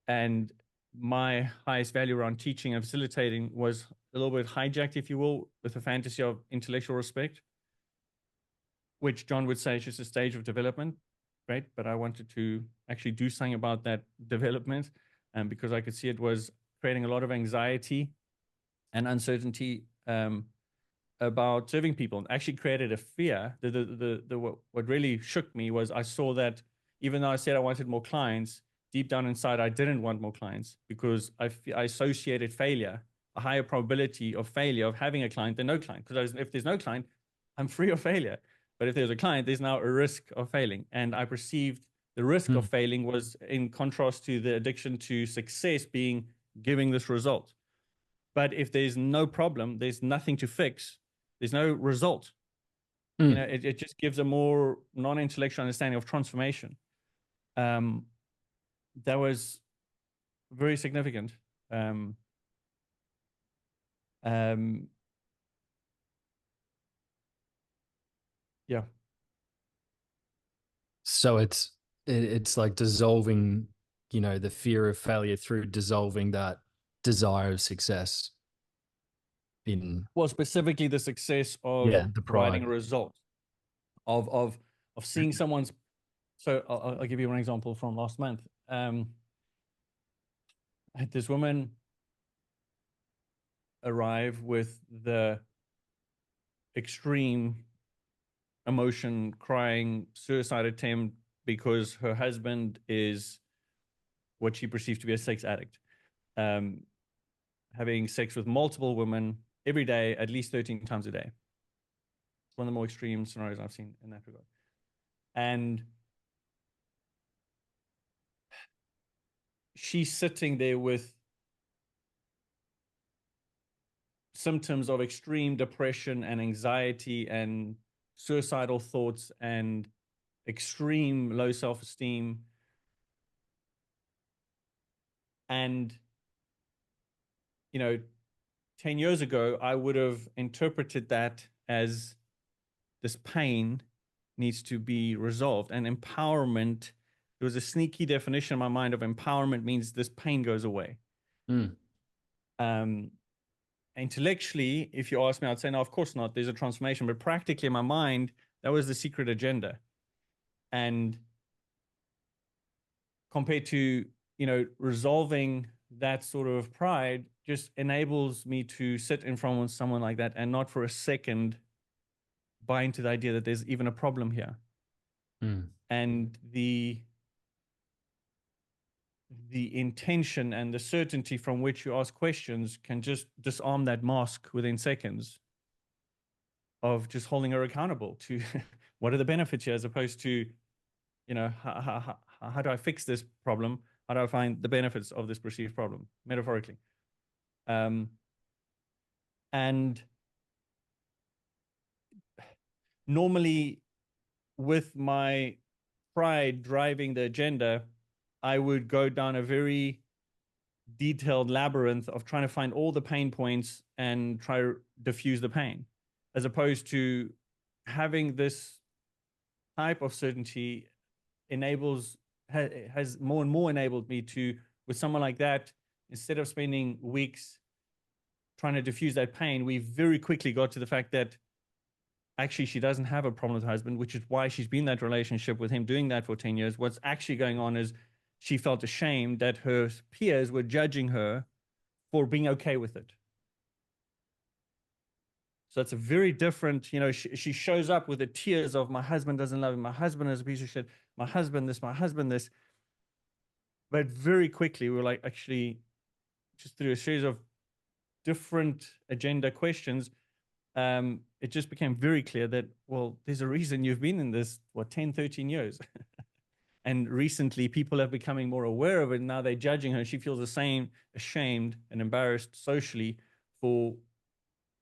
B: And my highest value around teaching and facilitating was a little bit hijacked, if you will, with a fantasy of intellectual respect, which John would say is just a stage of development, right? But I wanted to actually do something about that development, because I could see it was creating a lot of anxiety and uncertainty about serving people, and actually created a fear. What really shook me was I saw that even though I said I wanted more clients, deep down inside, I didn't want more clients, because I associated failure, a higher probability of failure of having a client than no client. Because if there's no client, I'm free of failure. But if there's a client, there's now a risk of failing. And I perceived the risk of failing was in contrast to the addiction to success being giving this result. But if there's no problem, there's nothing to fix, there's no result. You know, it just gives a more non-intellectual understanding of transformation. That was very significant. Yeah.
C: So it's like dissolving, you know, the fear of failure through dissolving that desire of success in,
B: Well, specifically the success of
C: the
B: providing
C: pride.
B: a result of seeing someone's. So I'll give you one example from last month. I had this woman arrive with the extreme emotion, crying, suicide attempt because her husband is what she perceived to be a sex addict, having sex with multiple women every day, at least 13 times a day. It's one of the more extreme scenarios I've seen in that regard. And she's sitting there with symptoms of extreme depression and anxiety and suicidal thoughts and extreme low self-esteem. And, you know, 10 years ago, I would have interpreted that as this pain needs to be resolved. And empowerment, there was a sneaky definition in my mind of empowerment means this pain goes away. Intellectually, if you ask me, I'd say, no, of course not. There's a transformation. But practically in my mind, that was the secret agenda. And compared to, you know, resolving that sort of pride just enables me to sit in front of someone like that and not for a second buy into the idea that there's even a problem here. And the intention and the certainty from which you ask questions can just disarm that mask within seconds of just holding her accountable to what are the benefits here, as opposed to, you know, how do I fix this problem? How do I find the benefits of this perceived problem, metaphorically? And normally with my pride driving the agenda, I would go down a very detailed labyrinth of trying to find all the pain points and try to diffuse the pain, as opposed to having this type of certainty has more and more enabled me to, with someone like that, instead of spending weeks trying to diffuse that pain, we very quickly got to the fact that actually she doesn't have a problem with her husband, which is why she's been in that relationship with him doing that for 10 years. What's actually going on is she felt ashamed that her peers were judging her for being okay with it. So it's a very different, you know, she shows up with the tears of, my husband doesn't love me, my husband is a piece of shit, my husband this. But very quickly, we were like, actually, just through a series of different agenda questions, it just became very clear that, well, there's a reason you've been in this, 10, 13 years. And recently, people are becoming more aware of it. Now they're judging her. She feels the same, ashamed and embarrassed socially for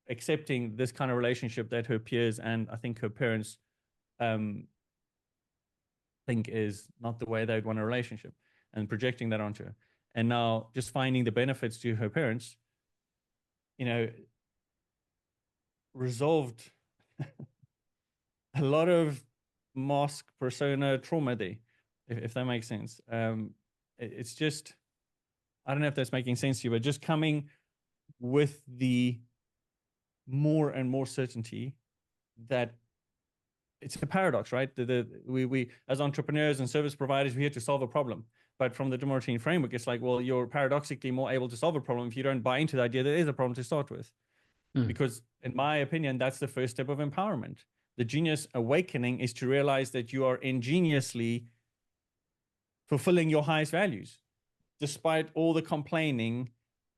B: accepting this kind of relationship that her peers and I think her parents think is not the way they'd want a relationship, and projecting that onto her. And now just finding the benefits to her parents, you know, resolved a lot of mask persona trauma there, if that makes sense. It's just, I don't know if that's making sense to you, but just coming with the more and more certainty that it's a paradox, right? We as entrepreneurs and service providers, we're here to solve a problem. But from the Demartini framework, it's like, well, you're paradoxically more able to solve a problem if you don't buy into the idea that there is a problem to start with. Because in my opinion, that's the first step of empowerment. The genius awakening is to realize that you are ingeniously fulfilling your highest values, despite all the complaining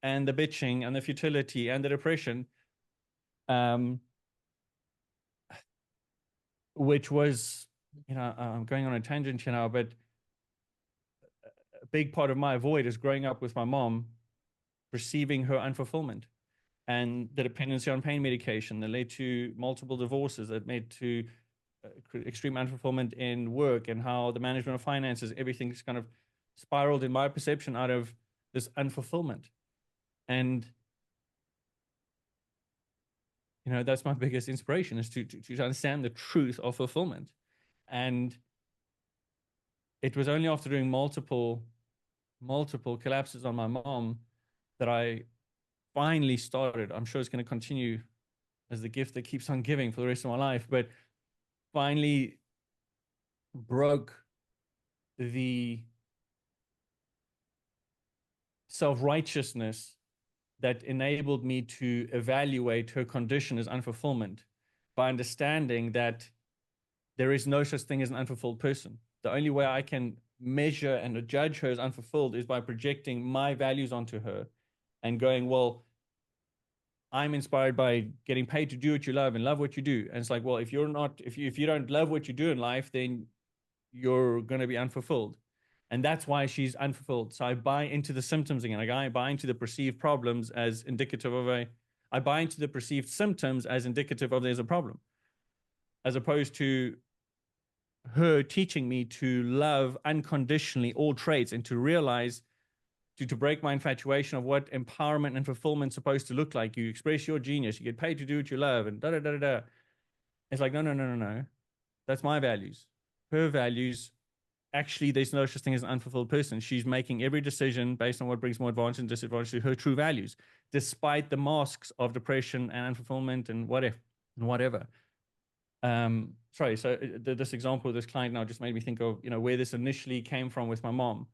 B: and the bitching and the futility and the depression. which was, I'm going on a tangent here now, but a big part of my void is growing up with my mom, perceiving her unfulfillment and the dependency on pain medication that led to multiple divorces, that led to extreme unfulfillment in work, and how the management of finances, everything's kind of spiraled in my perception out of this unfulfillment. And that's my biggest inspiration, is to understand the truth of fulfillment. And it was only after doing multiple collapses on my mom that I finally started. I'm sure it's going to continue as the gift that keeps on giving for the rest of my life, but finally broke the self-righteousness that enabled me to evaluate her condition as unfulfillment, by understanding that there is no such thing as an unfulfilled person. The only way I can measure and judge her as unfulfilled is by projecting my values onto her and going, well, I'm inspired by getting paid to do what you love and love what you do. And it's like, well, if you don't love what you do in life, then you're going to be unfulfilled. And that's why she's unfulfilled. So I buy into the symptoms again. Like, I buy into the perceived problems as indicative of I buy into the perceived symptoms as indicative of there's a problem, as opposed to her teaching me to love unconditionally all traits, and to realize, to break my infatuation of what empowerment and fulfillment is supposed to look like. You express your genius, you get paid to do what you love, and da-da-da-da-da. It's like, no. That's my values. Her values, actually, there's no such thing as an unfulfilled person. She's making every decision based on what brings more advantage and disadvantage to her true values, despite the masks of depression and unfulfillment and whatever. Sorry, so this example of this client now just made me think of, where this initially came from with my mom.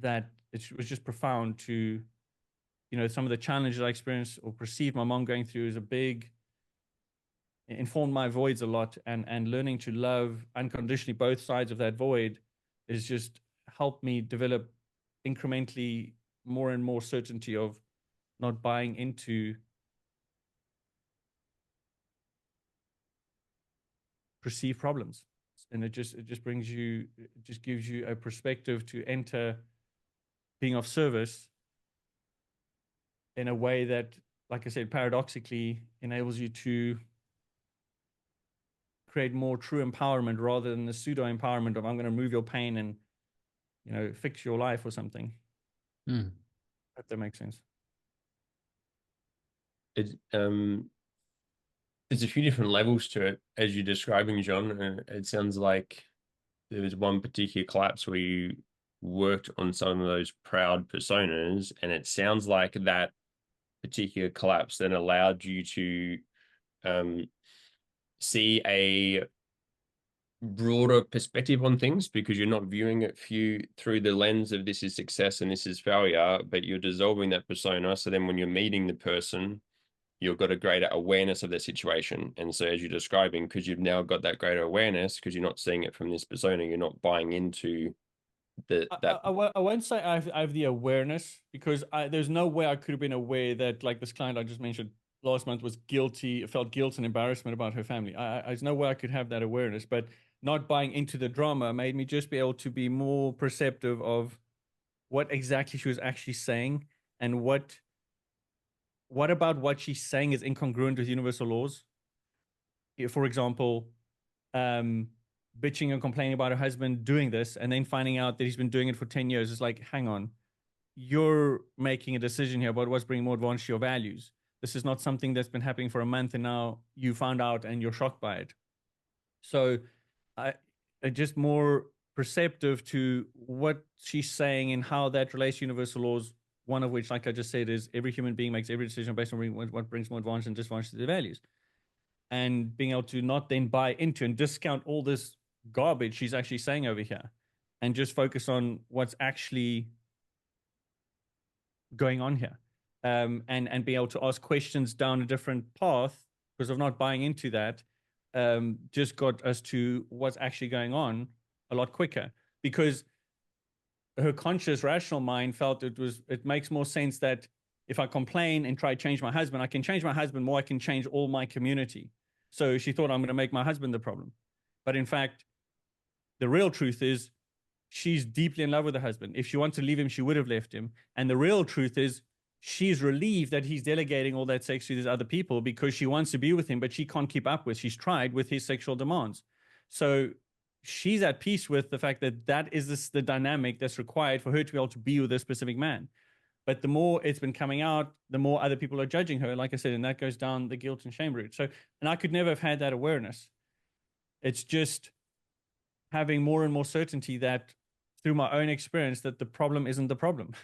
B: That it was just profound to, some of the challenges I experienced or perceived my mom going through is informed my voids a lot, and learning to love unconditionally both sides of that void is just helped me develop incrementally more and more certainty of not buying into perceived problems. And it just gives you a perspective to enter being of service in a way that, like I said, paradoxically enables you to create more true empowerment, rather than the pseudo empowerment of, I'm going to remove your pain and fix your life or something. If that makes sense.
A: There's a few different levels to it, as you're describing, John. It sounds like there was one particular collapse where you worked on some of those proud personas, and it sounds like that particular collapse then allowed you to see a broader perspective on things, because you're not viewing it through the lens of this is success and this is failure, but you're dissolving that persona. So then when you're meeting the person, you've got a greater awareness of their situation. And so as you're describing, because you've now got that greater awareness, because you're not seeing it from this persona, you're not buying into I
B: won't say I have the awareness, because there's no way I could have been aware that, like, this client I just mentioned last month was guilty, felt guilt and embarrassment about her family. There's no way I could have that awareness, but not buying into the drama made me just be able to be more perceptive of what exactly she was actually saying, and what about what she's saying is incongruent with universal laws. For example, bitching and complaining about her husband doing this, and then finding out that he's been doing it for 10 years. It's like, hang on, you're making a decision here about what's bringing more advantage to your values. This is not something that's been happening for a month and now you found out and you're shocked by it. So I just more perceptive to what she's saying and how that relates to universal laws, one of which, like I just said, is every human being makes every decision based on what brings more advantage and disadvantage to their values. And being able to not then buy into and discount all this garbage she's actually saying over here, and just focus on what's actually going on here, and be able to ask questions down a different path, because of not buying into that, just got us to what's actually going on a lot quicker, because her conscious rational mind felt it makes more sense that if I complain and try to change my husband, I can change my husband more, I can change all my community. So she thought, I'm going to make my husband the problem. But in fact, the real truth is she's deeply in love with her husband. If she wants to leave him, she would have left him. And the real truth is she's relieved that he's delegating all that sex to these other people because she wants to be with him, but she can't keep up with. She's tried with his sexual demands. So she's at peace with the fact that that is the dynamic that's required for her to be able to be with this specific man. But the more it's been coming out, the more other people are judging her, like I said, and that goes down the guilt and shame route. So, and I could never have had that awareness. It's just having more and more certainty that through my own experience, that the problem isn't the problem.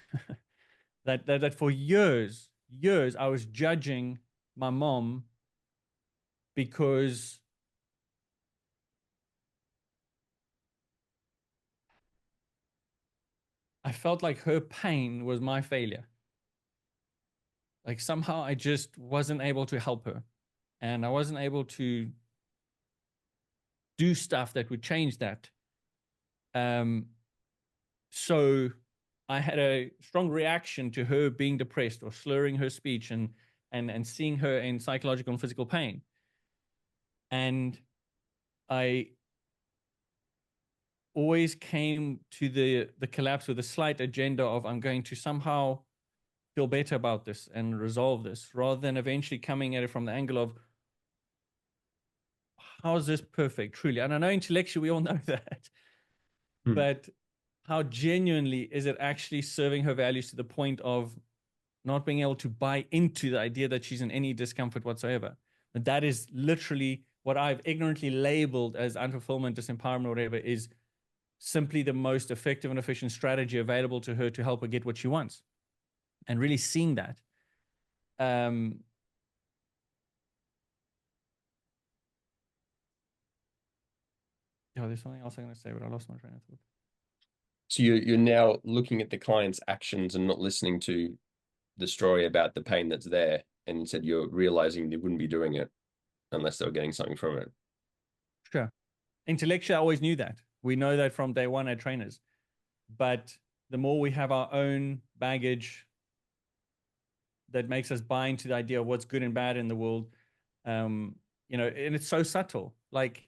B: that for years, I was judging my mom because I felt like her pain was my failure. Like somehow I just wasn't able to help her, and I wasn't able to do stuff that would change that. So I had a strong reaction to her being depressed or slurring her speech and seeing her in psychological and physical pain. And I always came to the collapse with a slight agenda of, I'm going to somehow feel better about this and resolve this, rather than eventually coming at it from the angle of, how is this perfect, truly? And I know intellectually we all know that, but how genuinely is it actually serving her values to the point of not being able to buy into the idea that she's in any discomfort whatsoever? And that is literally what I've ignorantly labeled as unfulfillment, disempowerment, or whatever, is simply the most effective and efficient strategy available to her to help her get what she wants. And really seeing that. There's something else I'm going to say, but I lost my train of thought.
A: So you're now looking at the client's actions and not listening to the story about the pain that's there, and instead you're realizing they wouldn't be doing it unless they were getting something from it.
B: Sure. Intellectually, I always knew that. We know that from day one at trainers. But the more we have our own baggage that makes us buy into the idea of what's good and bad in the world, and it's so subtle. Like,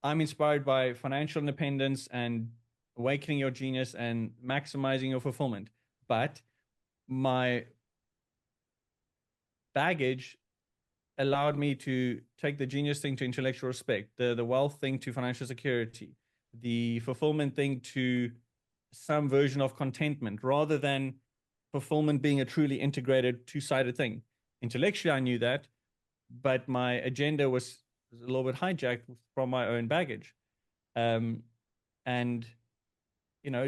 B: I'm inspired by financial independence and awakening your genius and maximizing your fulfillment. But my baggage allowed me to take the genius thing to intellectual respect, the wealth thing to financial security, the fulfillment thing to some version of contentment, rather than fulfillment being a truly integrated two-sided thing. Intellectually, I knew that, but my agenda was a little bit hijacked from my own baggage. And,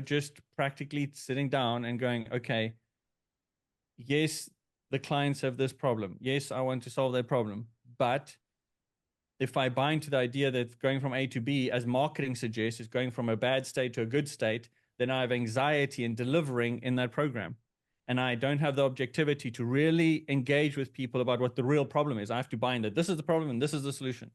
B: just practically sitting down and going, okay, yes, the clients have this problem. Yes, I want to solve their problem. But if I buy into the idea that going from A to B, as marketing suggests, is going from a bad state to a good state, then I have anxiety in delivering in that program. And I don't have the objectivity to really engage with people about what the real problem is. I have to buy in that this is the problem and this is the solution.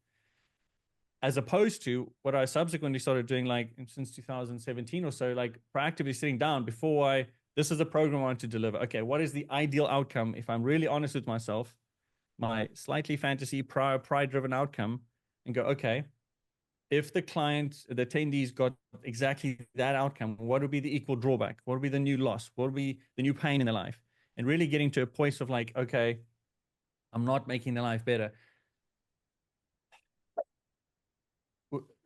B: As opposed to what I subsequently started doing, like since 2017 or so, like proactively sitting down before this is the program I want to deliver. Okay, what is the ideal outcome? If I'm really honest with myself, my slightly fantasy, pride-driven outcome, and go, okay, if the attendees got exactly that outcome, what would be the equal drawback? What would be the new loss? What would be the new pain in their life? And really getting to a point of like, okay, I'm not making their life better.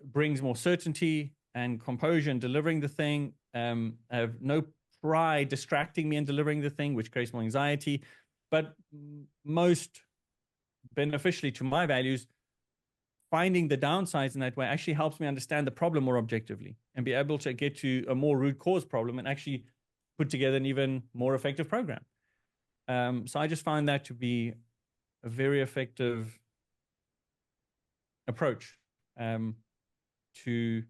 B: Brings more certainty and composure in delivering the thing. I have no pride distracting me in delivering the thing, which creates more anxiety. But most beneficially to my values, finding the downsides in that way actually helps me understand the problem more objectively and be able to get to a more root cause problem and actually put together an even more effective program. So I just find that to be a very effective approach to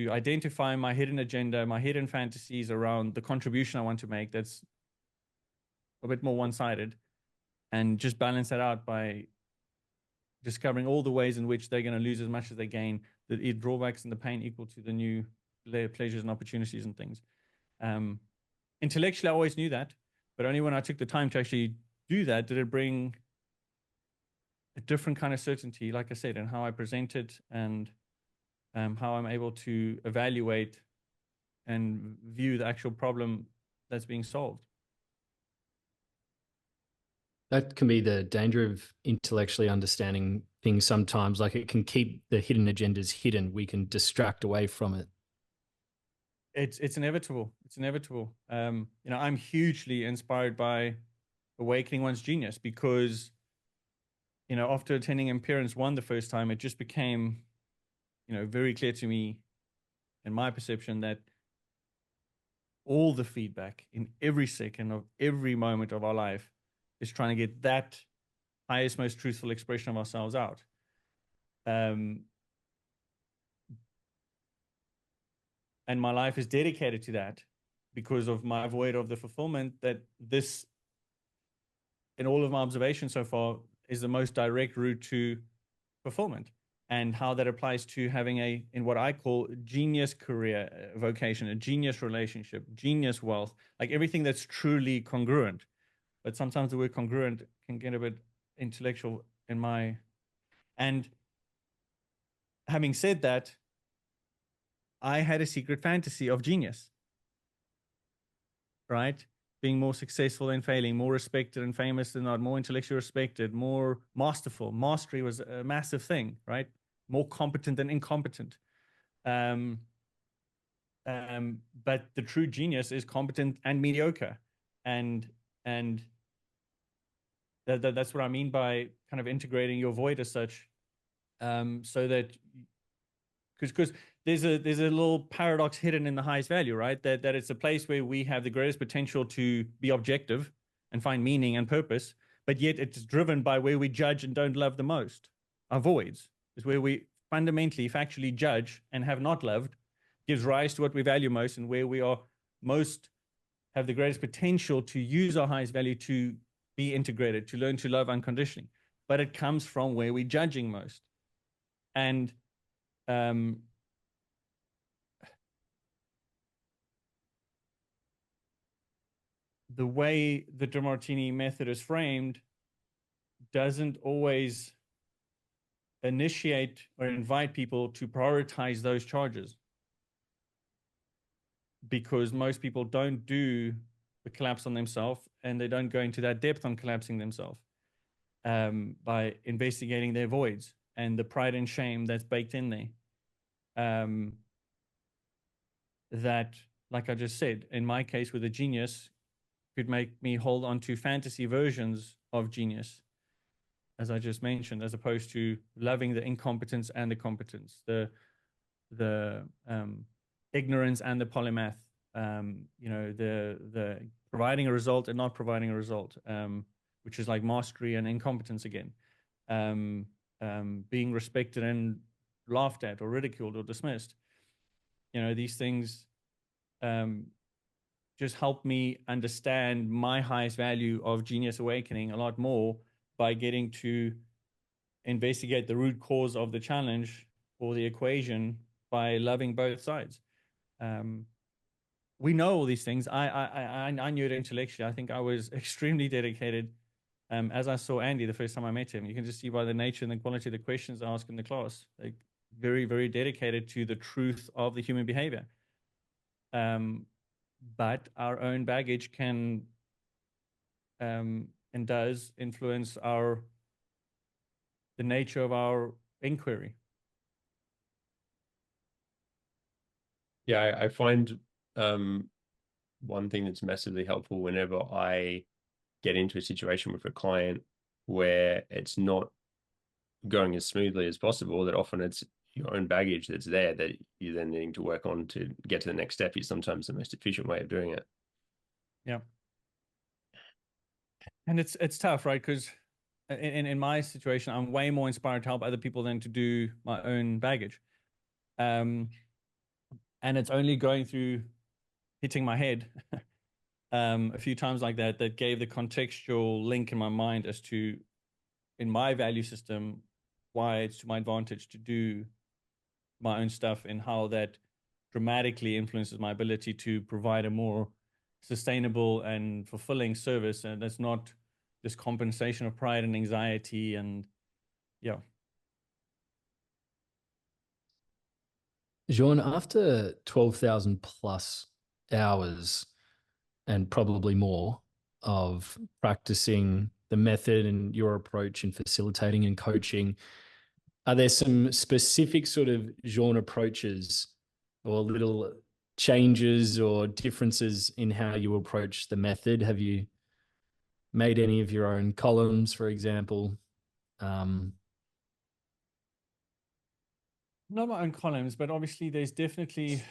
B: identify my hidden agenda, my hidden fantasies around the contribution I want to make that's a bit more one-sided, and just balance that out by discovering all the ways in which they're going to lose as much as they gain, the drawbacks and the pain equal to the new pleasures and opportunities and things. Intellectually, I always knew that, but only when I took the time to actually do that did it bring a different kind of certainty, like I said, in how I present it and how I'm able to evaluate and view the actual problem that's being solved.
C: That can be the danger of intellectually understanding things sometimes. Like, it can keep the hidden agendas hidden. We can distract away from it.
B: It's inevitable. It's inevitable. I'm hugely inspired by awakening one's genius because, after attending Appearance 1 the first time, it just became, very clear to me in my perception that all the feedback in every second of every moment of our life is trying to get that highest, most truthful expression of ourselves out. And my life is dedicated to that because of my void of the fulfillment that this, in all of my observations so far, is the most direct route to fulfillment, and how that applies to having in what I call genius career vocation, a genius relationship, genius wealth, like everything that's truly congruent. But sometimes the word congruent can get a bit intellectual and having said that, I had a secret fantasy of genius, right? Being more successful than failing, more respected and famous than not, more intellectually respected, more masterful. Mastery was a massive thing, right? More competent than incompetent. But the true genius is competent and mediocre. And that's what I mean by kind of integrating your void as such, so that, because there's a little paradox hidden in the highest value, right? That it's a place where we have the greatest potential to be objective and find meaning and purpose, but yet it's driven by where we judge and don't love the most. Our voids is where we fundamentally, factually judge and have not loved, gives rise to what we value most, and where we are most have the greatest potential to use our highest value to be integrated, to learn to love unconditionally. But it comes from where we're judging most. And the way the Demartini method is framed doesn't always initiate or invite people to prioritize those charges, because most people don't do the collapse on themselves, and they don't go into that depth on collapsing themselves by investigating their voids and the pride and shame that's baked in there. That, like I just said, in my case with a genius, could make me hold on to fantasy versions of genius, as I just mentioned, as opposed to loving the incompetence and the competence, the ignorance and the polymath, the providing a result and not providing a result, which is like mastery and incompetence again, being respected and laughed at or ridiculed or dismissed. These things just help me understand my highest value of genius awakening a lot more by getting to investigate the root cause of the challenge or the equation by loving both sides. We know all these things. I knew it intellectually. I think I was extremely dedicated. As I saw Andy the first time I met him, you can just see by the nature and the quality of the questions I asked in the class, like very, very dedicated to the truth of the human behavior. But our own baggage can and does influence the nature of our inquiry.
A: Yeah, I find one thing that's massively helpful whenever I get into a situation with a client where it's not going as smoothly as possible, that often it's your own baggage that's there that you're then needing to work on to get to the next step is sometimes the most efficient way of doing it.
B: Yeah. And it's tough, right? Because in my situation, I'm way more inspired to help other people than to do my own baggage. And it's only going through hitting my head a few times like that gave the contextual link in my mind as to, in my value system, why it's to my advantage to do my own stuff, and how that dramatically influences my ability to provide a more sustainable and fulfilling service. And that's not this compensation of pride and anxiety and Yeah.
C: Jéan, after 12,000 plus hours and probably more of practicing the method and your approach in facilitating and coaching, are there some specific sort of Jéan approaches or little changes or differences in how you approach the method? Have you made any of your own columns, for example?
B: Not my own columns, but obviously there's definitely,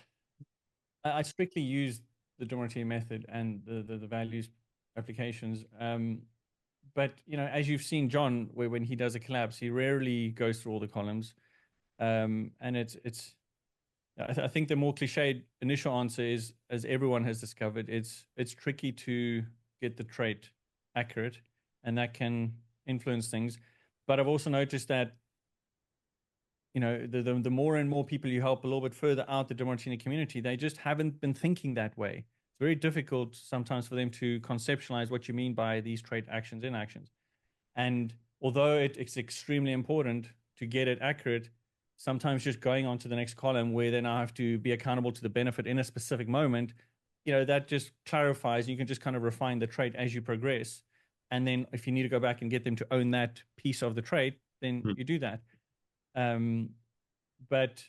B: I strictly use the Demartini method and the values applications. But, you know, as you've seen John, when he does a collapse, he rarely goes through all the columns. And I think the more cliched initial answer is, as everyone has discovered, it's tricky to get the trait accurate, and that can influence things. But I've also noticed that, you know, the more and more people you help a little bit further out the Demartini community, they just haven't been thinking that way. It's very difficult sometimes for them to conceptualize what you mean by these trait actions in actions. And although it's extremely important to get it accurate, sometimes just going on to the next column where they now have to be accountable to the benefit in a specific moment, you know, that just clarifies. You can just kind of refine the trait as you progress. And then if you need to go back and get them to own that piece of the trait, then you do that. But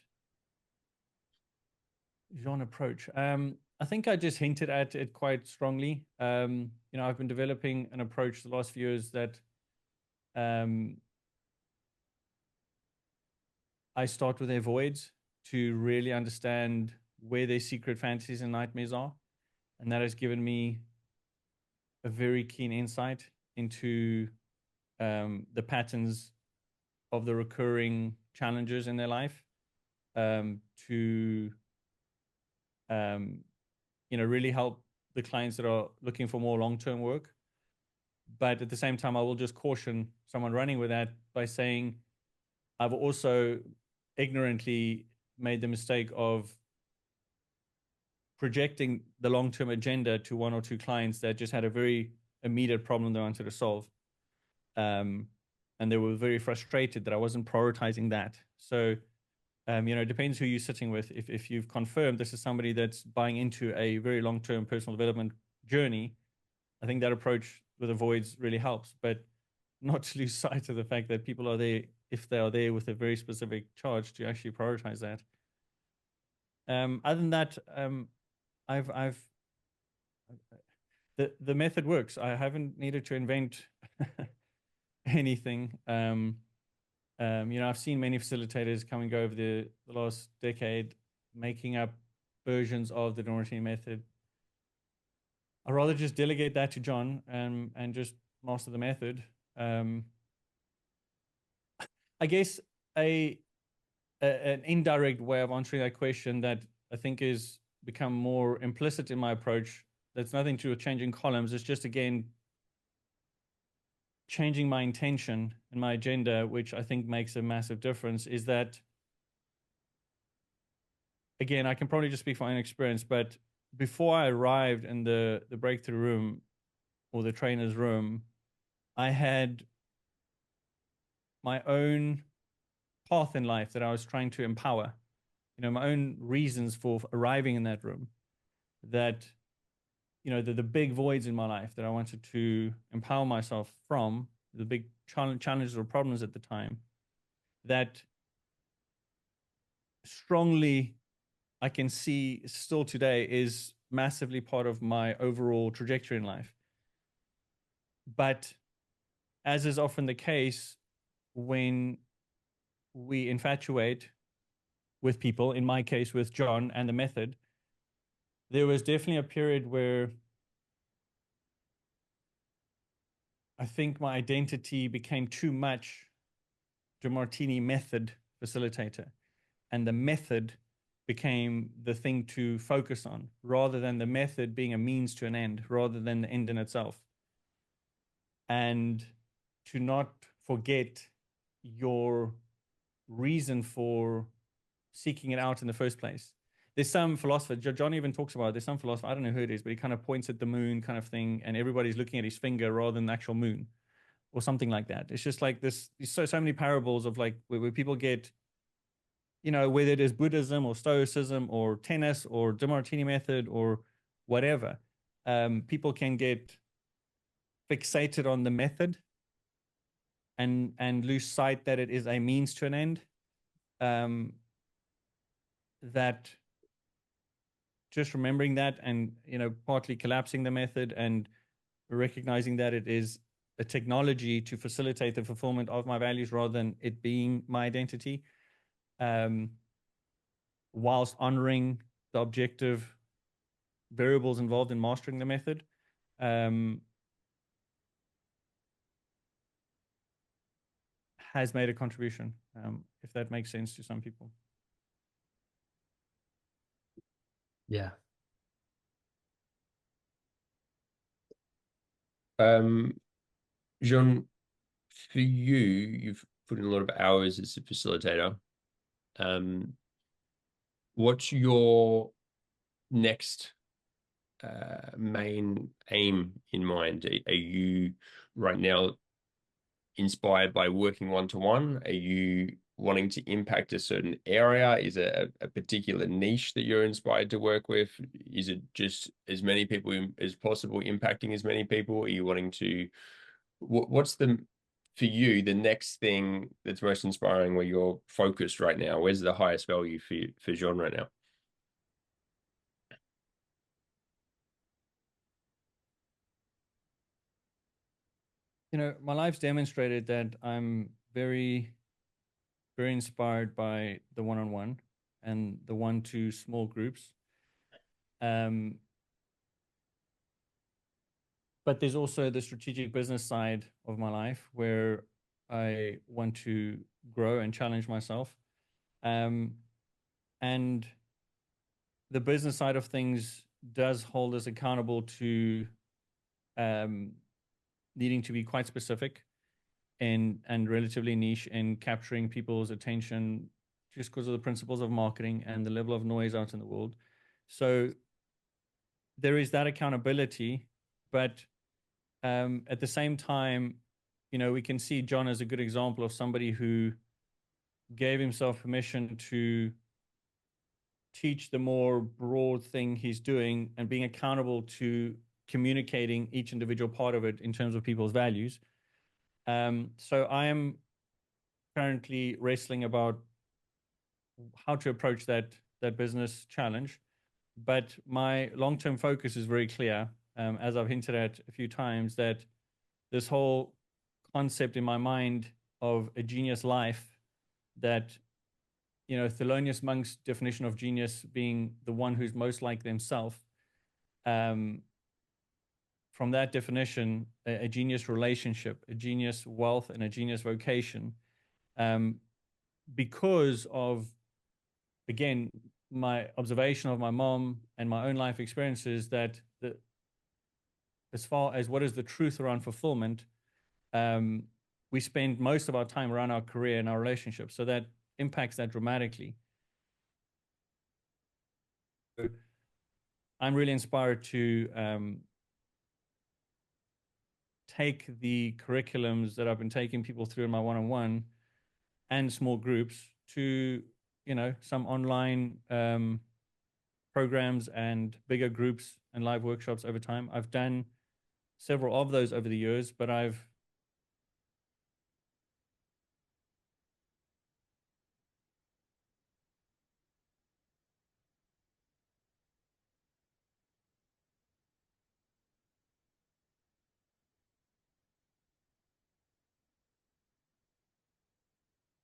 B: Jéan approach, I think I just hinted at it quite strongly. You know, I've been developing an approach the last few years that I start with their voids to really understand where their secret fantasies and nightmares are. And that has given me a very keen insight into the patterns of the recurring challenges in their life, to you know, really help the clients that are looking for more long-term work. But at the same time, I will just caution someone running with that by saying, I've also ignorantly made the mistake of projecting the long-term agenda to one or two clients that just had a very immediate problem they wanted to solve. And they were very frustrated that I wasn't prioritizing that. So, you know, it depends who you're sitting with. If you've confirmed this is somebody that's buying into a very long-term personal development journey, I think that approach with the voids really helps, but not to lose sight of the fact that people are there, if they are there with a very specific charge, to actually prioritize that. Other than that, the method works. I haven't needed to invent anything. You know, I've seen many facilitators come and go over the last decade, making up versions of the Demartini method. I'd rather just delegate that to John and just master the method. I guess an indirect way of answering that question that I think is become more implicit in my approach, that's nothing to do with changing columns. It's just, again, changing my intention and my agenda, which I think makes a massive difference, is that, again, I can probably just speak from my own experience, but before I arrived in the breakthrough room or the trainer's room, I had my own path in life that I was trying to empower, you know, my own reasons for arriving in that room, that, you know, the big voids in my life that I wanted to empower myself from, the big challenges or problems at the time, that strongly I can see still today is massively part of my overall trajectory in life. But as is often the case, when we infatuate with people, in my case with John and the method, there was definitely a period where I think my identity became too much Demartini Method facilitator, and the method became the thing to focus on, rather than the method being a means to an end, rather than the end in itself. And to not forget your reason for seeking it out in the first place. There's some philosopher, John even talks about it, there's some philosopher, I don't know who it is, but he kind of points at the moon kind of thing, and everybody's looking at his finger rather than the actual moon. or something like that. It's just like this, so many parables of like where people get, whether it is Buddhism or Stoicism or tennis or Demartini Method or whatever, people can get fixated on the method and lose sight that it is a means to an end. That just remembering that and, partly collapsing the method and recognizing that it is a technology to facilitate the fulfillment of my values rather than it being my identity, whilst honoring the objective variables involved in mastering the method. Has made a contribution, if that makes sense to some people.
C: Yeah.
A: Jean, for you, you've put in a lot of hours as a facilitator. What's your next main aim in mind? Are you right now inspired by working one-to-one? Are you wanting to impact a certain area? Is it a particular niche that you're inspired to work with? Is it just as many people as possible, impacting as many people? Are you wanting to, what's for you, the next thing that's most inspiring where you're focused right now? Where's the highest value for Jean right now?
B: My life's demonstrated that I'm very, very inspired by the one-on-one and the 1-2 small groups. But there's also the strategic business side of my life where I want to grow and challenge myself. And the business side of things does hold us accountable to needing to be quite specific and relatively niche in capturing people's attention just because of the principles of marketing and the level of noise out in the world. So there is that accountability, but at the same time, we can see John as a good example of somebody who gave himself permission to teach the more broad thing he's doing and being accountable to communicating each individual part of it in terms of people's values. So I am currently wrestling about how to approach that business challenge, but my long-term focus is very clear, as I've hinted at a few times, that this whole concept in my mind of a genius life, that Thelonious Monk's definition of genius being the one who's most like themselves. From that definition, a genius relationship, a genius wealth, and a genius vocation, because of, again, my observation of my mom and my own life experiences, that as far as what is the truth around fulfillment, we spend most of our time around our career and our relationships. So that impacts that dramatically. I'm really inspired to take the curriculums that I've been taking people through in my one-on-one and small groups to, some online programs and bigger groups and live workshops over time. I've done several of those over the years, but I've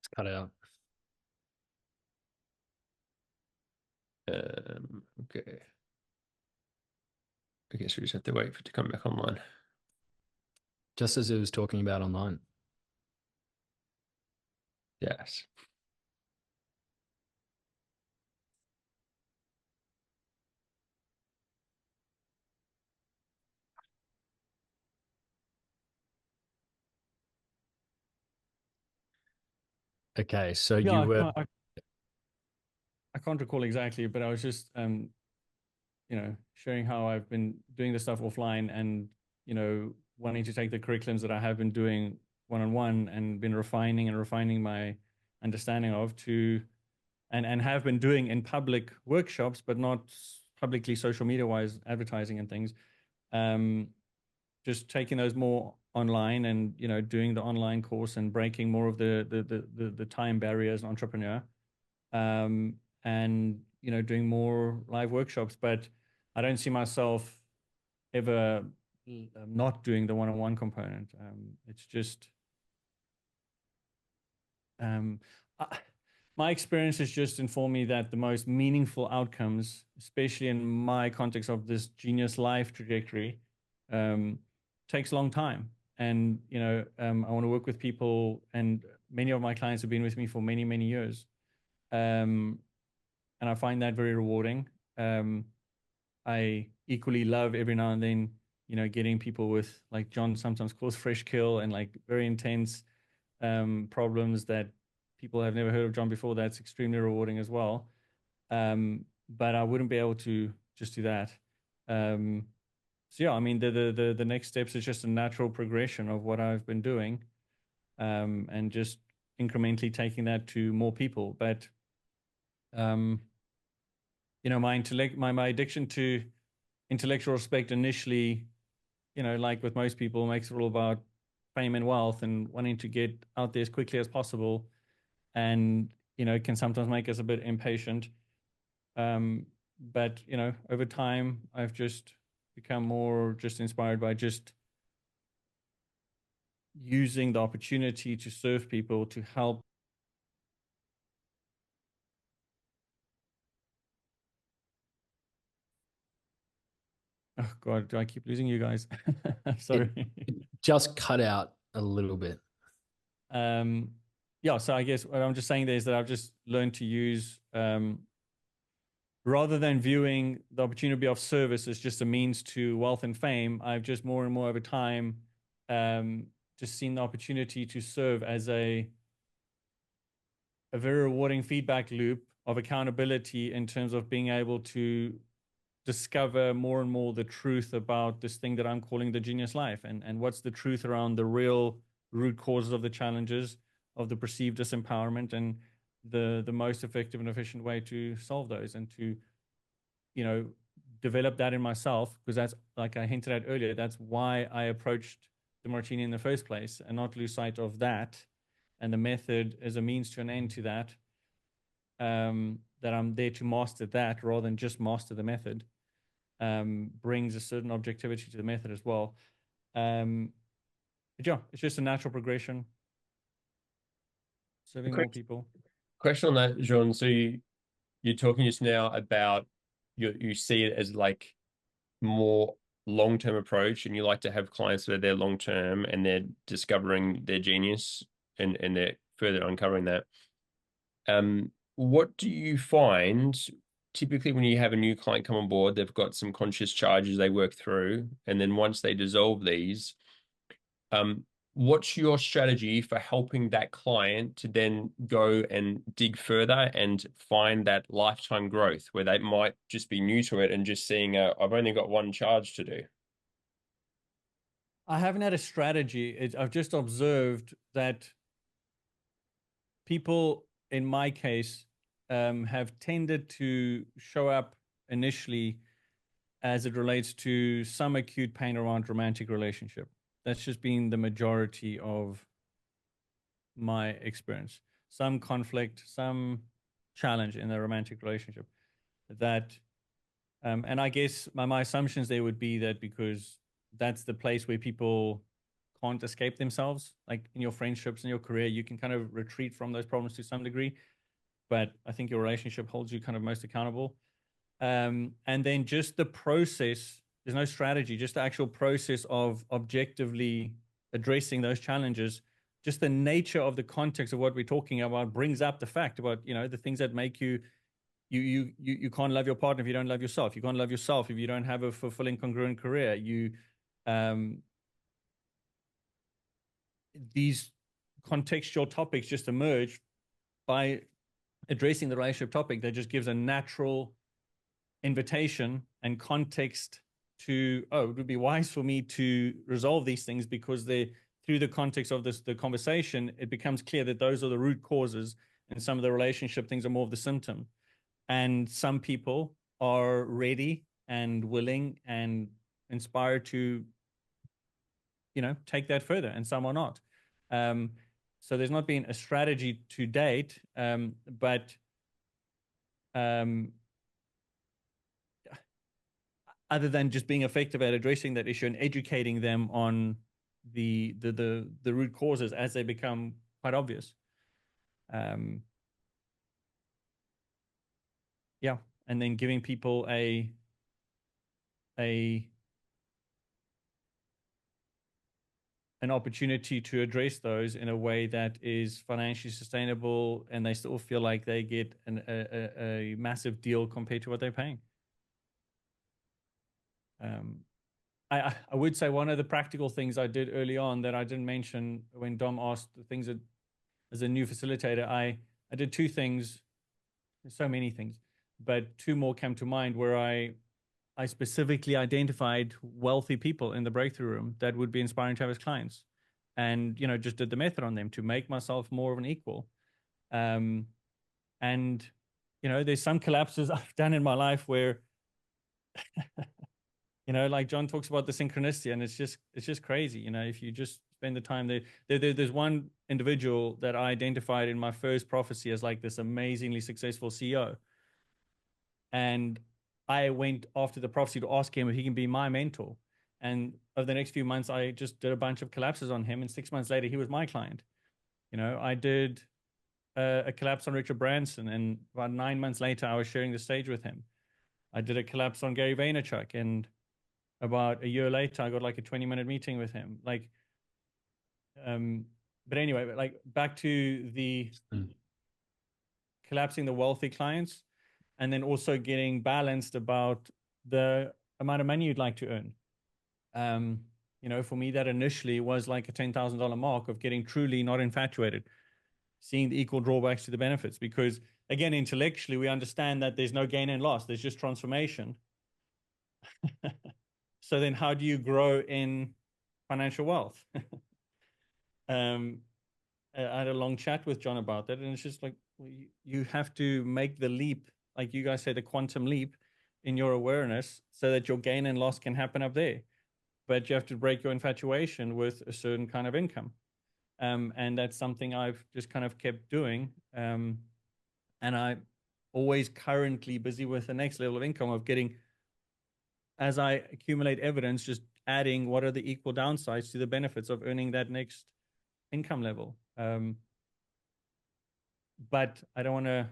C: It's cut out.
A: Okay. I guess we just have to wait for it to come back online.
C: Just as it was talking about online.
A: Yes.
C: Okay, so
B: yeah,
C: you were.
B: I can't recall exactly, but I was just sharing how I've been doing this stuff offline and wanting to take the curriculums that I have been doing one-on-one and been refining my understanding of to, and have been doing in public workshops, but not publicly social media wise advertising and things. Just taking those more online and, you know, doing the online course and breaking more of the time barriers as an entrepreneur. And, you know, doing more live workshops, but I don't see myself ever not doing the one-on-one component. It's just, my experience has just informed me that the most meaningful outcomes, especially in my context of this genius life trajectory, takes a long time. And, you know, I want to work with people, and many of my clients have been with me for many, many years. And I find that very rewarding. I equally love every now and then, you know, getting people with, like John sometimes calls fresh kill, and like very intense problems that people have never heard of John before. That's extremely rewarding as well. But I wouldn't be able to just do that. So yeah, I mean, the next steps is just a natural progression of what I've been doing, and just incrementally taking that to more people. But you know, my addiction to intellectual respect initially, you know, like with most people, makes it all about fame and wealth and wanting to get out there as quickly as possible. And, you know, it can sometimes make us a bit impatient. But, you know, over time, I've just become more just inspired by just using the opportunity to serve people, to help. Oh God, do I keep losing you guys? Sorry.
C: It just cut out a little bit.
B: Yeah, so I guess what I'm just saying there is that I've just learned to use, rather than viewing the opportunity of service as just a means to wealth and fame, I've just more and more over time just seen the opportunity to serve as a very rewarding feedback loop of accountability in terms of being able to discover more and more the truth about this thing that I'm calling the genius life, and what's the truth around the real root causes of the challenges of the perceived disempowerment, and the most effective and efficient way to solve those, and to, you know, develop that in myself, because that's, like I hinted at earlier, that's why I approached Demartini in the first place, and not lose sight of that, and the method as a means to an end to that, that I'm there to master that rather than just master the method. Brings a certain objectivity to the method as well. But yeah, it's just a natural progression, serving more people.
A: Question on that, Jéan. So you're talking just now about you see it as like more long-term approach, and you like to have clients that are there long-term and they're discovering their genius, and they're further uncovering that. What do you find typically when you have a new client come on board? They've got some conscious charges they work through, and then once they dissolve these, what's your strategy for helping that client to then go and dig further and find that lifetime growth, where they might just be new to it and just seeing I've only got one charge to do?
B: I haven't had a strategy. I've just observed that people, in my case, have tended to show up initially as it relates to some acute pain around romantic relationship. That's just been the majority of my experience. Some conflict, some challenge in the romantic relationship. That, and I guess my assumptions there would be that because that's the place where people can't escape themselves, like in your friendships and your career, you can kind of retreat from those problems to some degree. But I think your relationship holds you kind of most accountable. And then just the process, there's no strategy, just the actual process of objectively addressing those challenges. Just the nature of the context of what we're talking about brings up the fact about, you know, the things that make you can't love your partner if you don't love yourself. You can't love yourself if you don't have a fulfilling, congruent career. These contextual topics just emerge by addressing the relationship topic. That just gives a natural invitation and context to, oh, it would be wise for me to resolve these things, because they, through the context of the conversation, it becomes clear that those are the root causes, and some of the relationship things are more of the symptom. And some people are ready and willing and inspired to, take that further, and some are not. So there's not been a strategy to date, but other than just being effective at addressing that issue and educating them on the root causes as they become quite obvious. Yeah, and then giving people an opportunity to address those in a way that is financially sustainable, and they still feel like they get a massive deal compared to what they're paying. I would say one of the practical things I did early on that I didn't mention when Dom asked the things that, as a new facilitator, I did two things. There's so many things, but two more come to mind where I specifically identified wealthy people in the breakthrough room that would be inspiring to have as clients, and just did the method on them to make myself more of an equal. And there's some collapses I've done in my life where like John talks about the synchronicity, and it's just crazy. If you just spend the time there's one individual that I identified in my first prophecy as like this amazingly successful CEO. And I went after the prophecy to ask him if he can be my mentor. And over the next few months, I just did a bunch of collapses on him. And 6 months later, he was my client. I did a collapse on Richard Branson. And about 9 months later, I was sharing the stage with him. I did a collapse on Gary Vaynerchuk. And about a year later, I got like a 20-minute meeting with him. But anyway, like back to the collapsing the wealthy clients, and then also getting balanced about the amount of money you'd like to earn. For me, that initially was like a $10,000 mark of getting truly not infatuated, seeing the equal drawbacks to the benefits. Because again, intellectually, we understand that there's no gain and loss. There's just transformation. So then how do you grow in financial wealth? I had a long chat with John about that, and it's just like, well, you have to make the leap, like you guys say, the quantum leap in your awareness, so that your gain and loss can happen up there. But you have to break your infatuation with a certain kind of income. And that's something I've just kind of kept doing. And I'm always currently busy with the next level of income of getting, as I accumulate evidence, just adding what are the equal downsides to the benefits of earning that next income level. But I don't want to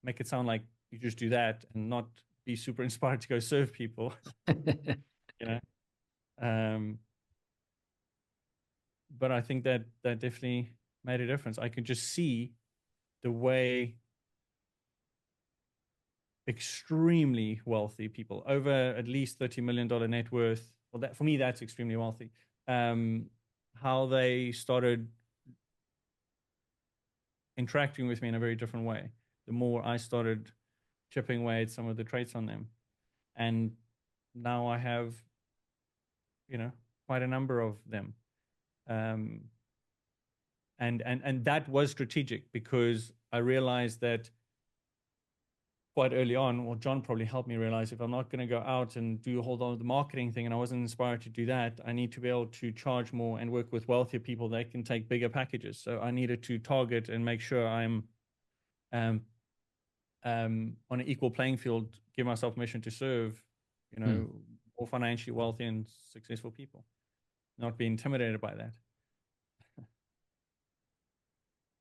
B: make it sound like you just do that and not be super inspired to go serve people. But I think that definitely made a difference. I could just see the way extremely wealthy people, over at least $30 million net worth, well, that for me, that's extremely wealthy, how they started interacting with me in a very different way the more I started chipping away at some of the traits on them. And now I have quite a number of them, and that was strategic, because I realized that quite early on, well, John probably helped me realize, if I'm not going to go out and do a whole lot of the marketing thing, and I wasn't inspired to do that, I need to be able to charge more and work with wealthier people that can take bigger packages. So I needed to target and make sure I'm on an equal playing field, give myself permission to serve, more financially wealthy and successful people, not be intimidated by that.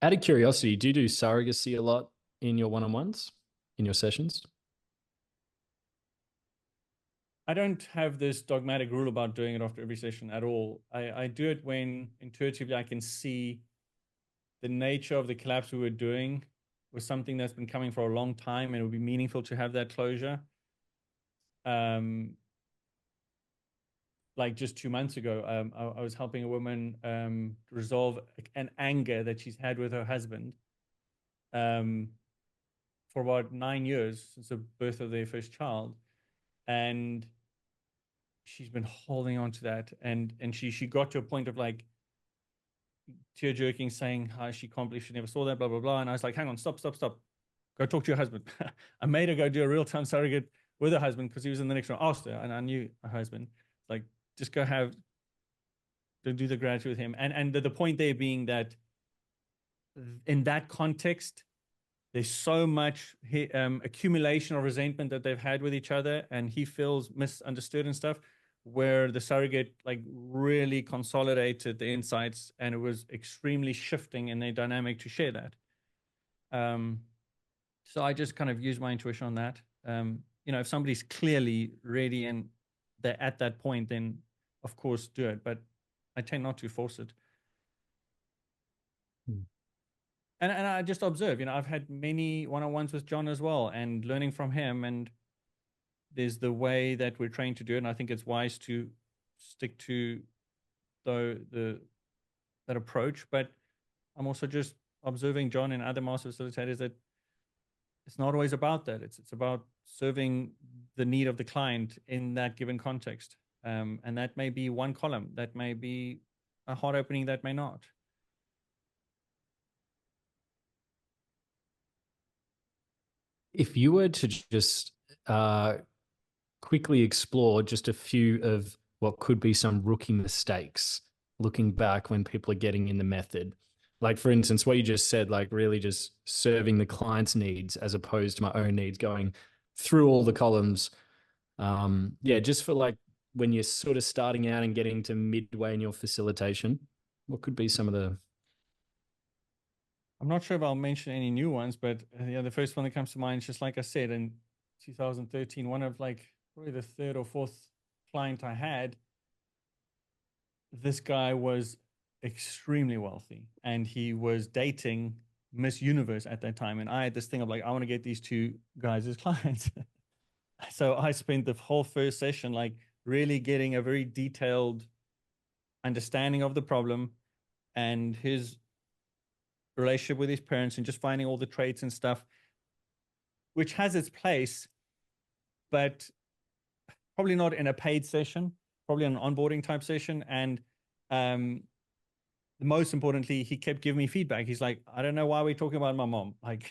C: Out of curiosity, do you do surrogacy a lot in your one-on-ones, in your sessions?
B: I don't have this dogmatic rule about doing it after every session at all. I do it when intuitively I can see the nature of the collapse we were doing was something that's been coming for a long time, and it would be meaningful to have that closure. Like just 2 months ago, I was helping a woman resolve an anger that she's had with her husband for about 9 years since the birth of their first child. And she's been holding on to that, and she got to a point of like tear jerking, saying how she can't believe she never saw that, blah blah blah. And I was like, hang on, stop, go talk to your husband. I made her go do a real-time surrogate with her husband because he was in the next room. Asked her, and I knew her husband. Like, just go do the gratitude with him. And the point there being that in that context, there's so much accumulation of resentment that they've had with each other, and he feels misunderstood and stuff, where the surrogate like really consolidated the insights, and it was extremely shifting in their dynamic to share that. So I just kind of use my intuition on that. If somebody's clearly ready and they're at that point, then of course do it, but I tend not to force it. And I just observe, I've had many one-on-ones with John as well, and learning from him, and there's the way that we're trained to do it. And I think it's wise to stick to that approach. But I'm also just observing John and other master facilitators that it's not always about that. It's about serving the need of the client in that given context. And that may be one column, that may be a heart opening, that may not.
C: If you were to just quickly explore just a few of what could be some rookie mistakes, looking back when people are getting in the method, like for instance, what you just said, like really just serving the client's needs as opposed to my own needs, going through all the columns. Just for like when you're sort of starting out and getting to midway in your facilitation, what could be some of the...
B: I'm not sure if I'll mention any new ones, but the first one that comes to mind is just like I said, in 2013, one of like probably the third or fourth client I had, this guy was extremely wealthy and he was dating Miss Universe at that time. And I had this thing of like, I want to get these two guys as clients. So I spent the whole first session like really getting a very detailed understanding of the problem and his relationship with his parents, and just finding all the traits and stuff, which has its place, but probably not in a paid session, probably an onboarding type session. And most importantly, he kept giving me feedback. He's like, I don't know why we're talking about my mom. Like,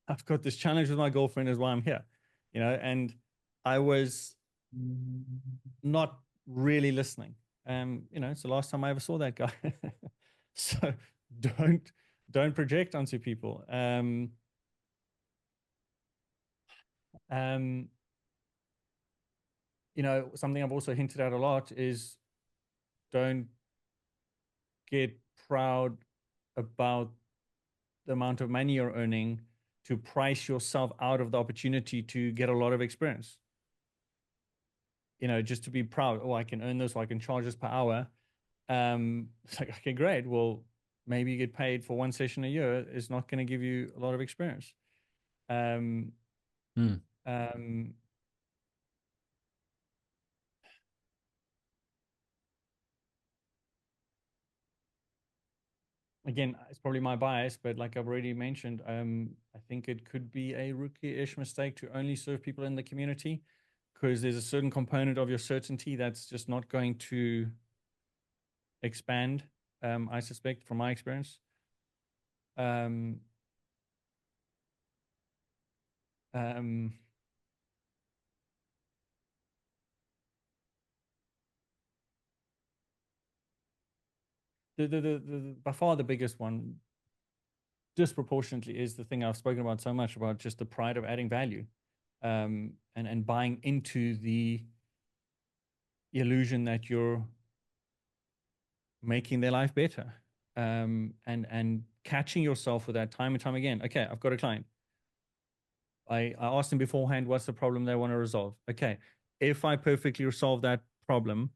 B: I've got this challenge with my girlfriend, is why I'm here, and I was not really listening. It's the last time I ever saw that guy. So don't project onto people. Something I've also hinted at a lot is don't get proud about the amount of money you're earning to price yourself out of the opportunity to get a lot of experience. Just to be proud, I can earn this, or I can charge this per hour. It's like, okay, great. Well, maybe you get paid for one session a year is not going to give you a lot of experience. Again, it's probably my bias, but like I've already mentioned, I think it could be a rookie-ish mistake to only serve people in the community, because there's a certain component of your certainty that's just not going to expand, I suspect, from my experience. By far the biggest one, disproportionately, is the thing I've spoken about so much, about just the pride of adding value, and buying into the illusion that you're making their life better, and catching yourself with that time and time again. Okay, I've got a client. I asked them beforehand, what's the problem they want to resolve? Okay, if I perfectly resolve that problem,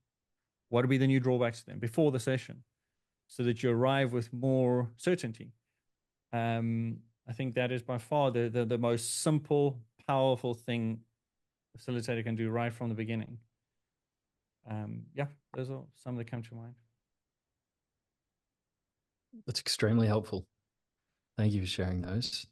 B: what would be the new drawbacks to them before the session, so that you arrive with more certainty? I think that is by far the most simple, powerful thing a facilitator can do right from the beginning. Those are some that come to mind.
C: That's extremely helpful. Thank you for sharing those.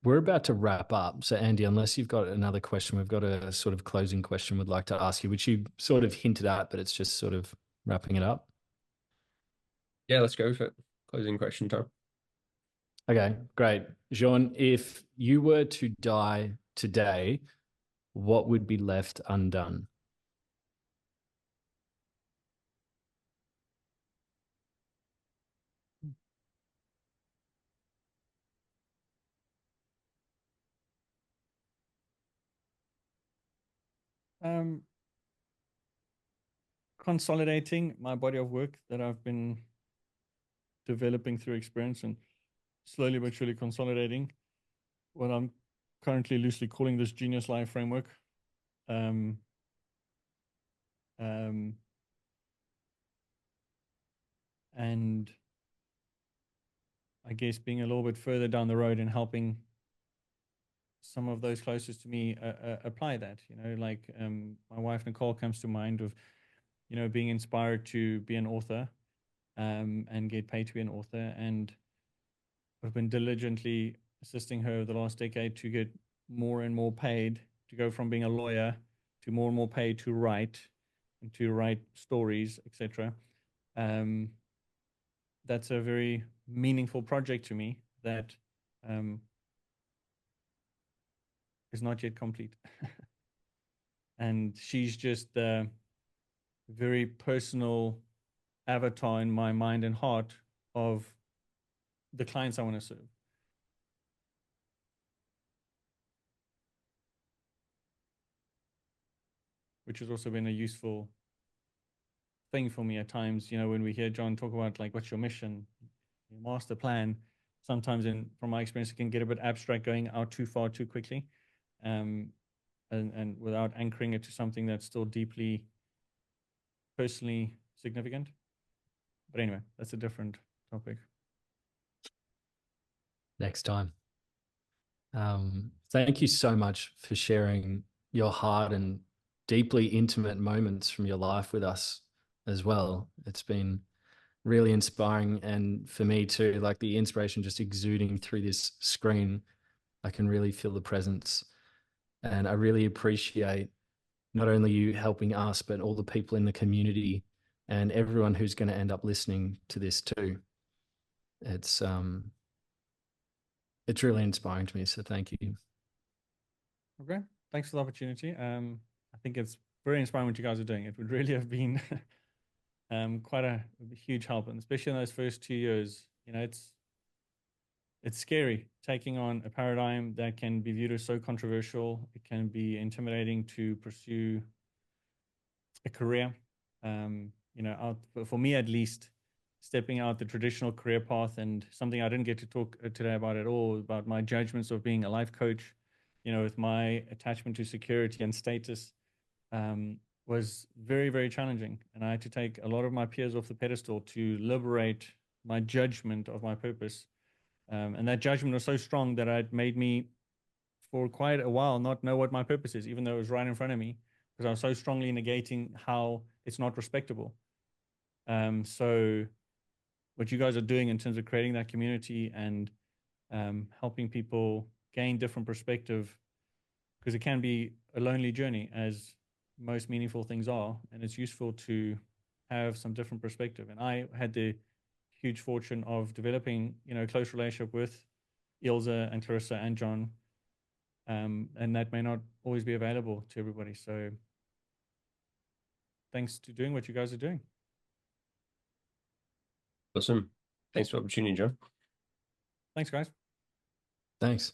C: we're about to wrap up. So Andy, unless you've got another question, we've got a sort of closing question we'd like to ask you, which you sort of hinted at, but it's just sort of wrapping it up.
A: Yeah, let's go for it. Closing question time.
C: Okay, great. Jéan, if you were to die today, what would be left undone?
B: Consolidating my body of work that I've been developing through experience and slowly but surely consolidating what I'm currently loosely calling this Genius Life framework. And I guess being a little bit further down the road and helping some of those closest to me apply that, you know, like my wife Nicole comes to mind of, you know, being inspired to be an author and get paid to be an author, and I've been diligently assisting her over the last decade to get more and more paid, to go from being a lawyer to more and more paid to write and to write stories, etc. That's a very meaningful project to me that is not yet complete. And she's just a very personal avatar in my mind and heart of the clients I want to serve. Which has also been a useful thing for me at times, you know, when we hear John talk about like, what's your mission, your master plan, sometimes from my experience, it can get a bit abstract, going out too far too quickly, and without anchoring it to something that's still deeply personally significant. But anyway, that's a different topic.
C: Next time. Thank you so much for sharing your hard and deeply intimate moments from your life with us as well. It's been really inspiring, and for me too, like the inspiration just exuding through this screen. I can really feel the presence, and I really appreciate not only you helping us, but all the people in the community and everyone who's going to end up listening to this too. It's really inspiring to me, so thank you.
B: Okay, thanks for the opportunity. I think it's very inspiring what you guys are doing. It would really have been quite a huge help, and especially in those first 2 years, you know, it's scary taking on a paradigm that can be viewed as so controversial. It can be intimidating to pursue a career. You know, for me at least, stepping out the traditional career path, and something I didn't get to talk today about at all, about my judgments of being a life coach, you know, with my attachment to security and status, was very, very challenging. And I had to take a lot of my peers off the pedestal to liberate my judgment of my purpose. And that judgment was so strong that it made me, for quite a while, not know what my purpose is, even though it was right in front of me, because I was so strongly negating how it's not respectable. So what you guys are doing in terms of creating that community and helping people gain different perspective, because it can be a lonely journey, as most meaningful things are, and it's useful to have some different perspective. And I had the huge fortune of developing, you know, a close relationship with Ilza and Clarissa and John, and that may not always be available to everybody. So thanks to doing what you guys are doing.
A: Awesome. Thanks for the opportunity, John.
B: Thanks, guys.
C: Thanks.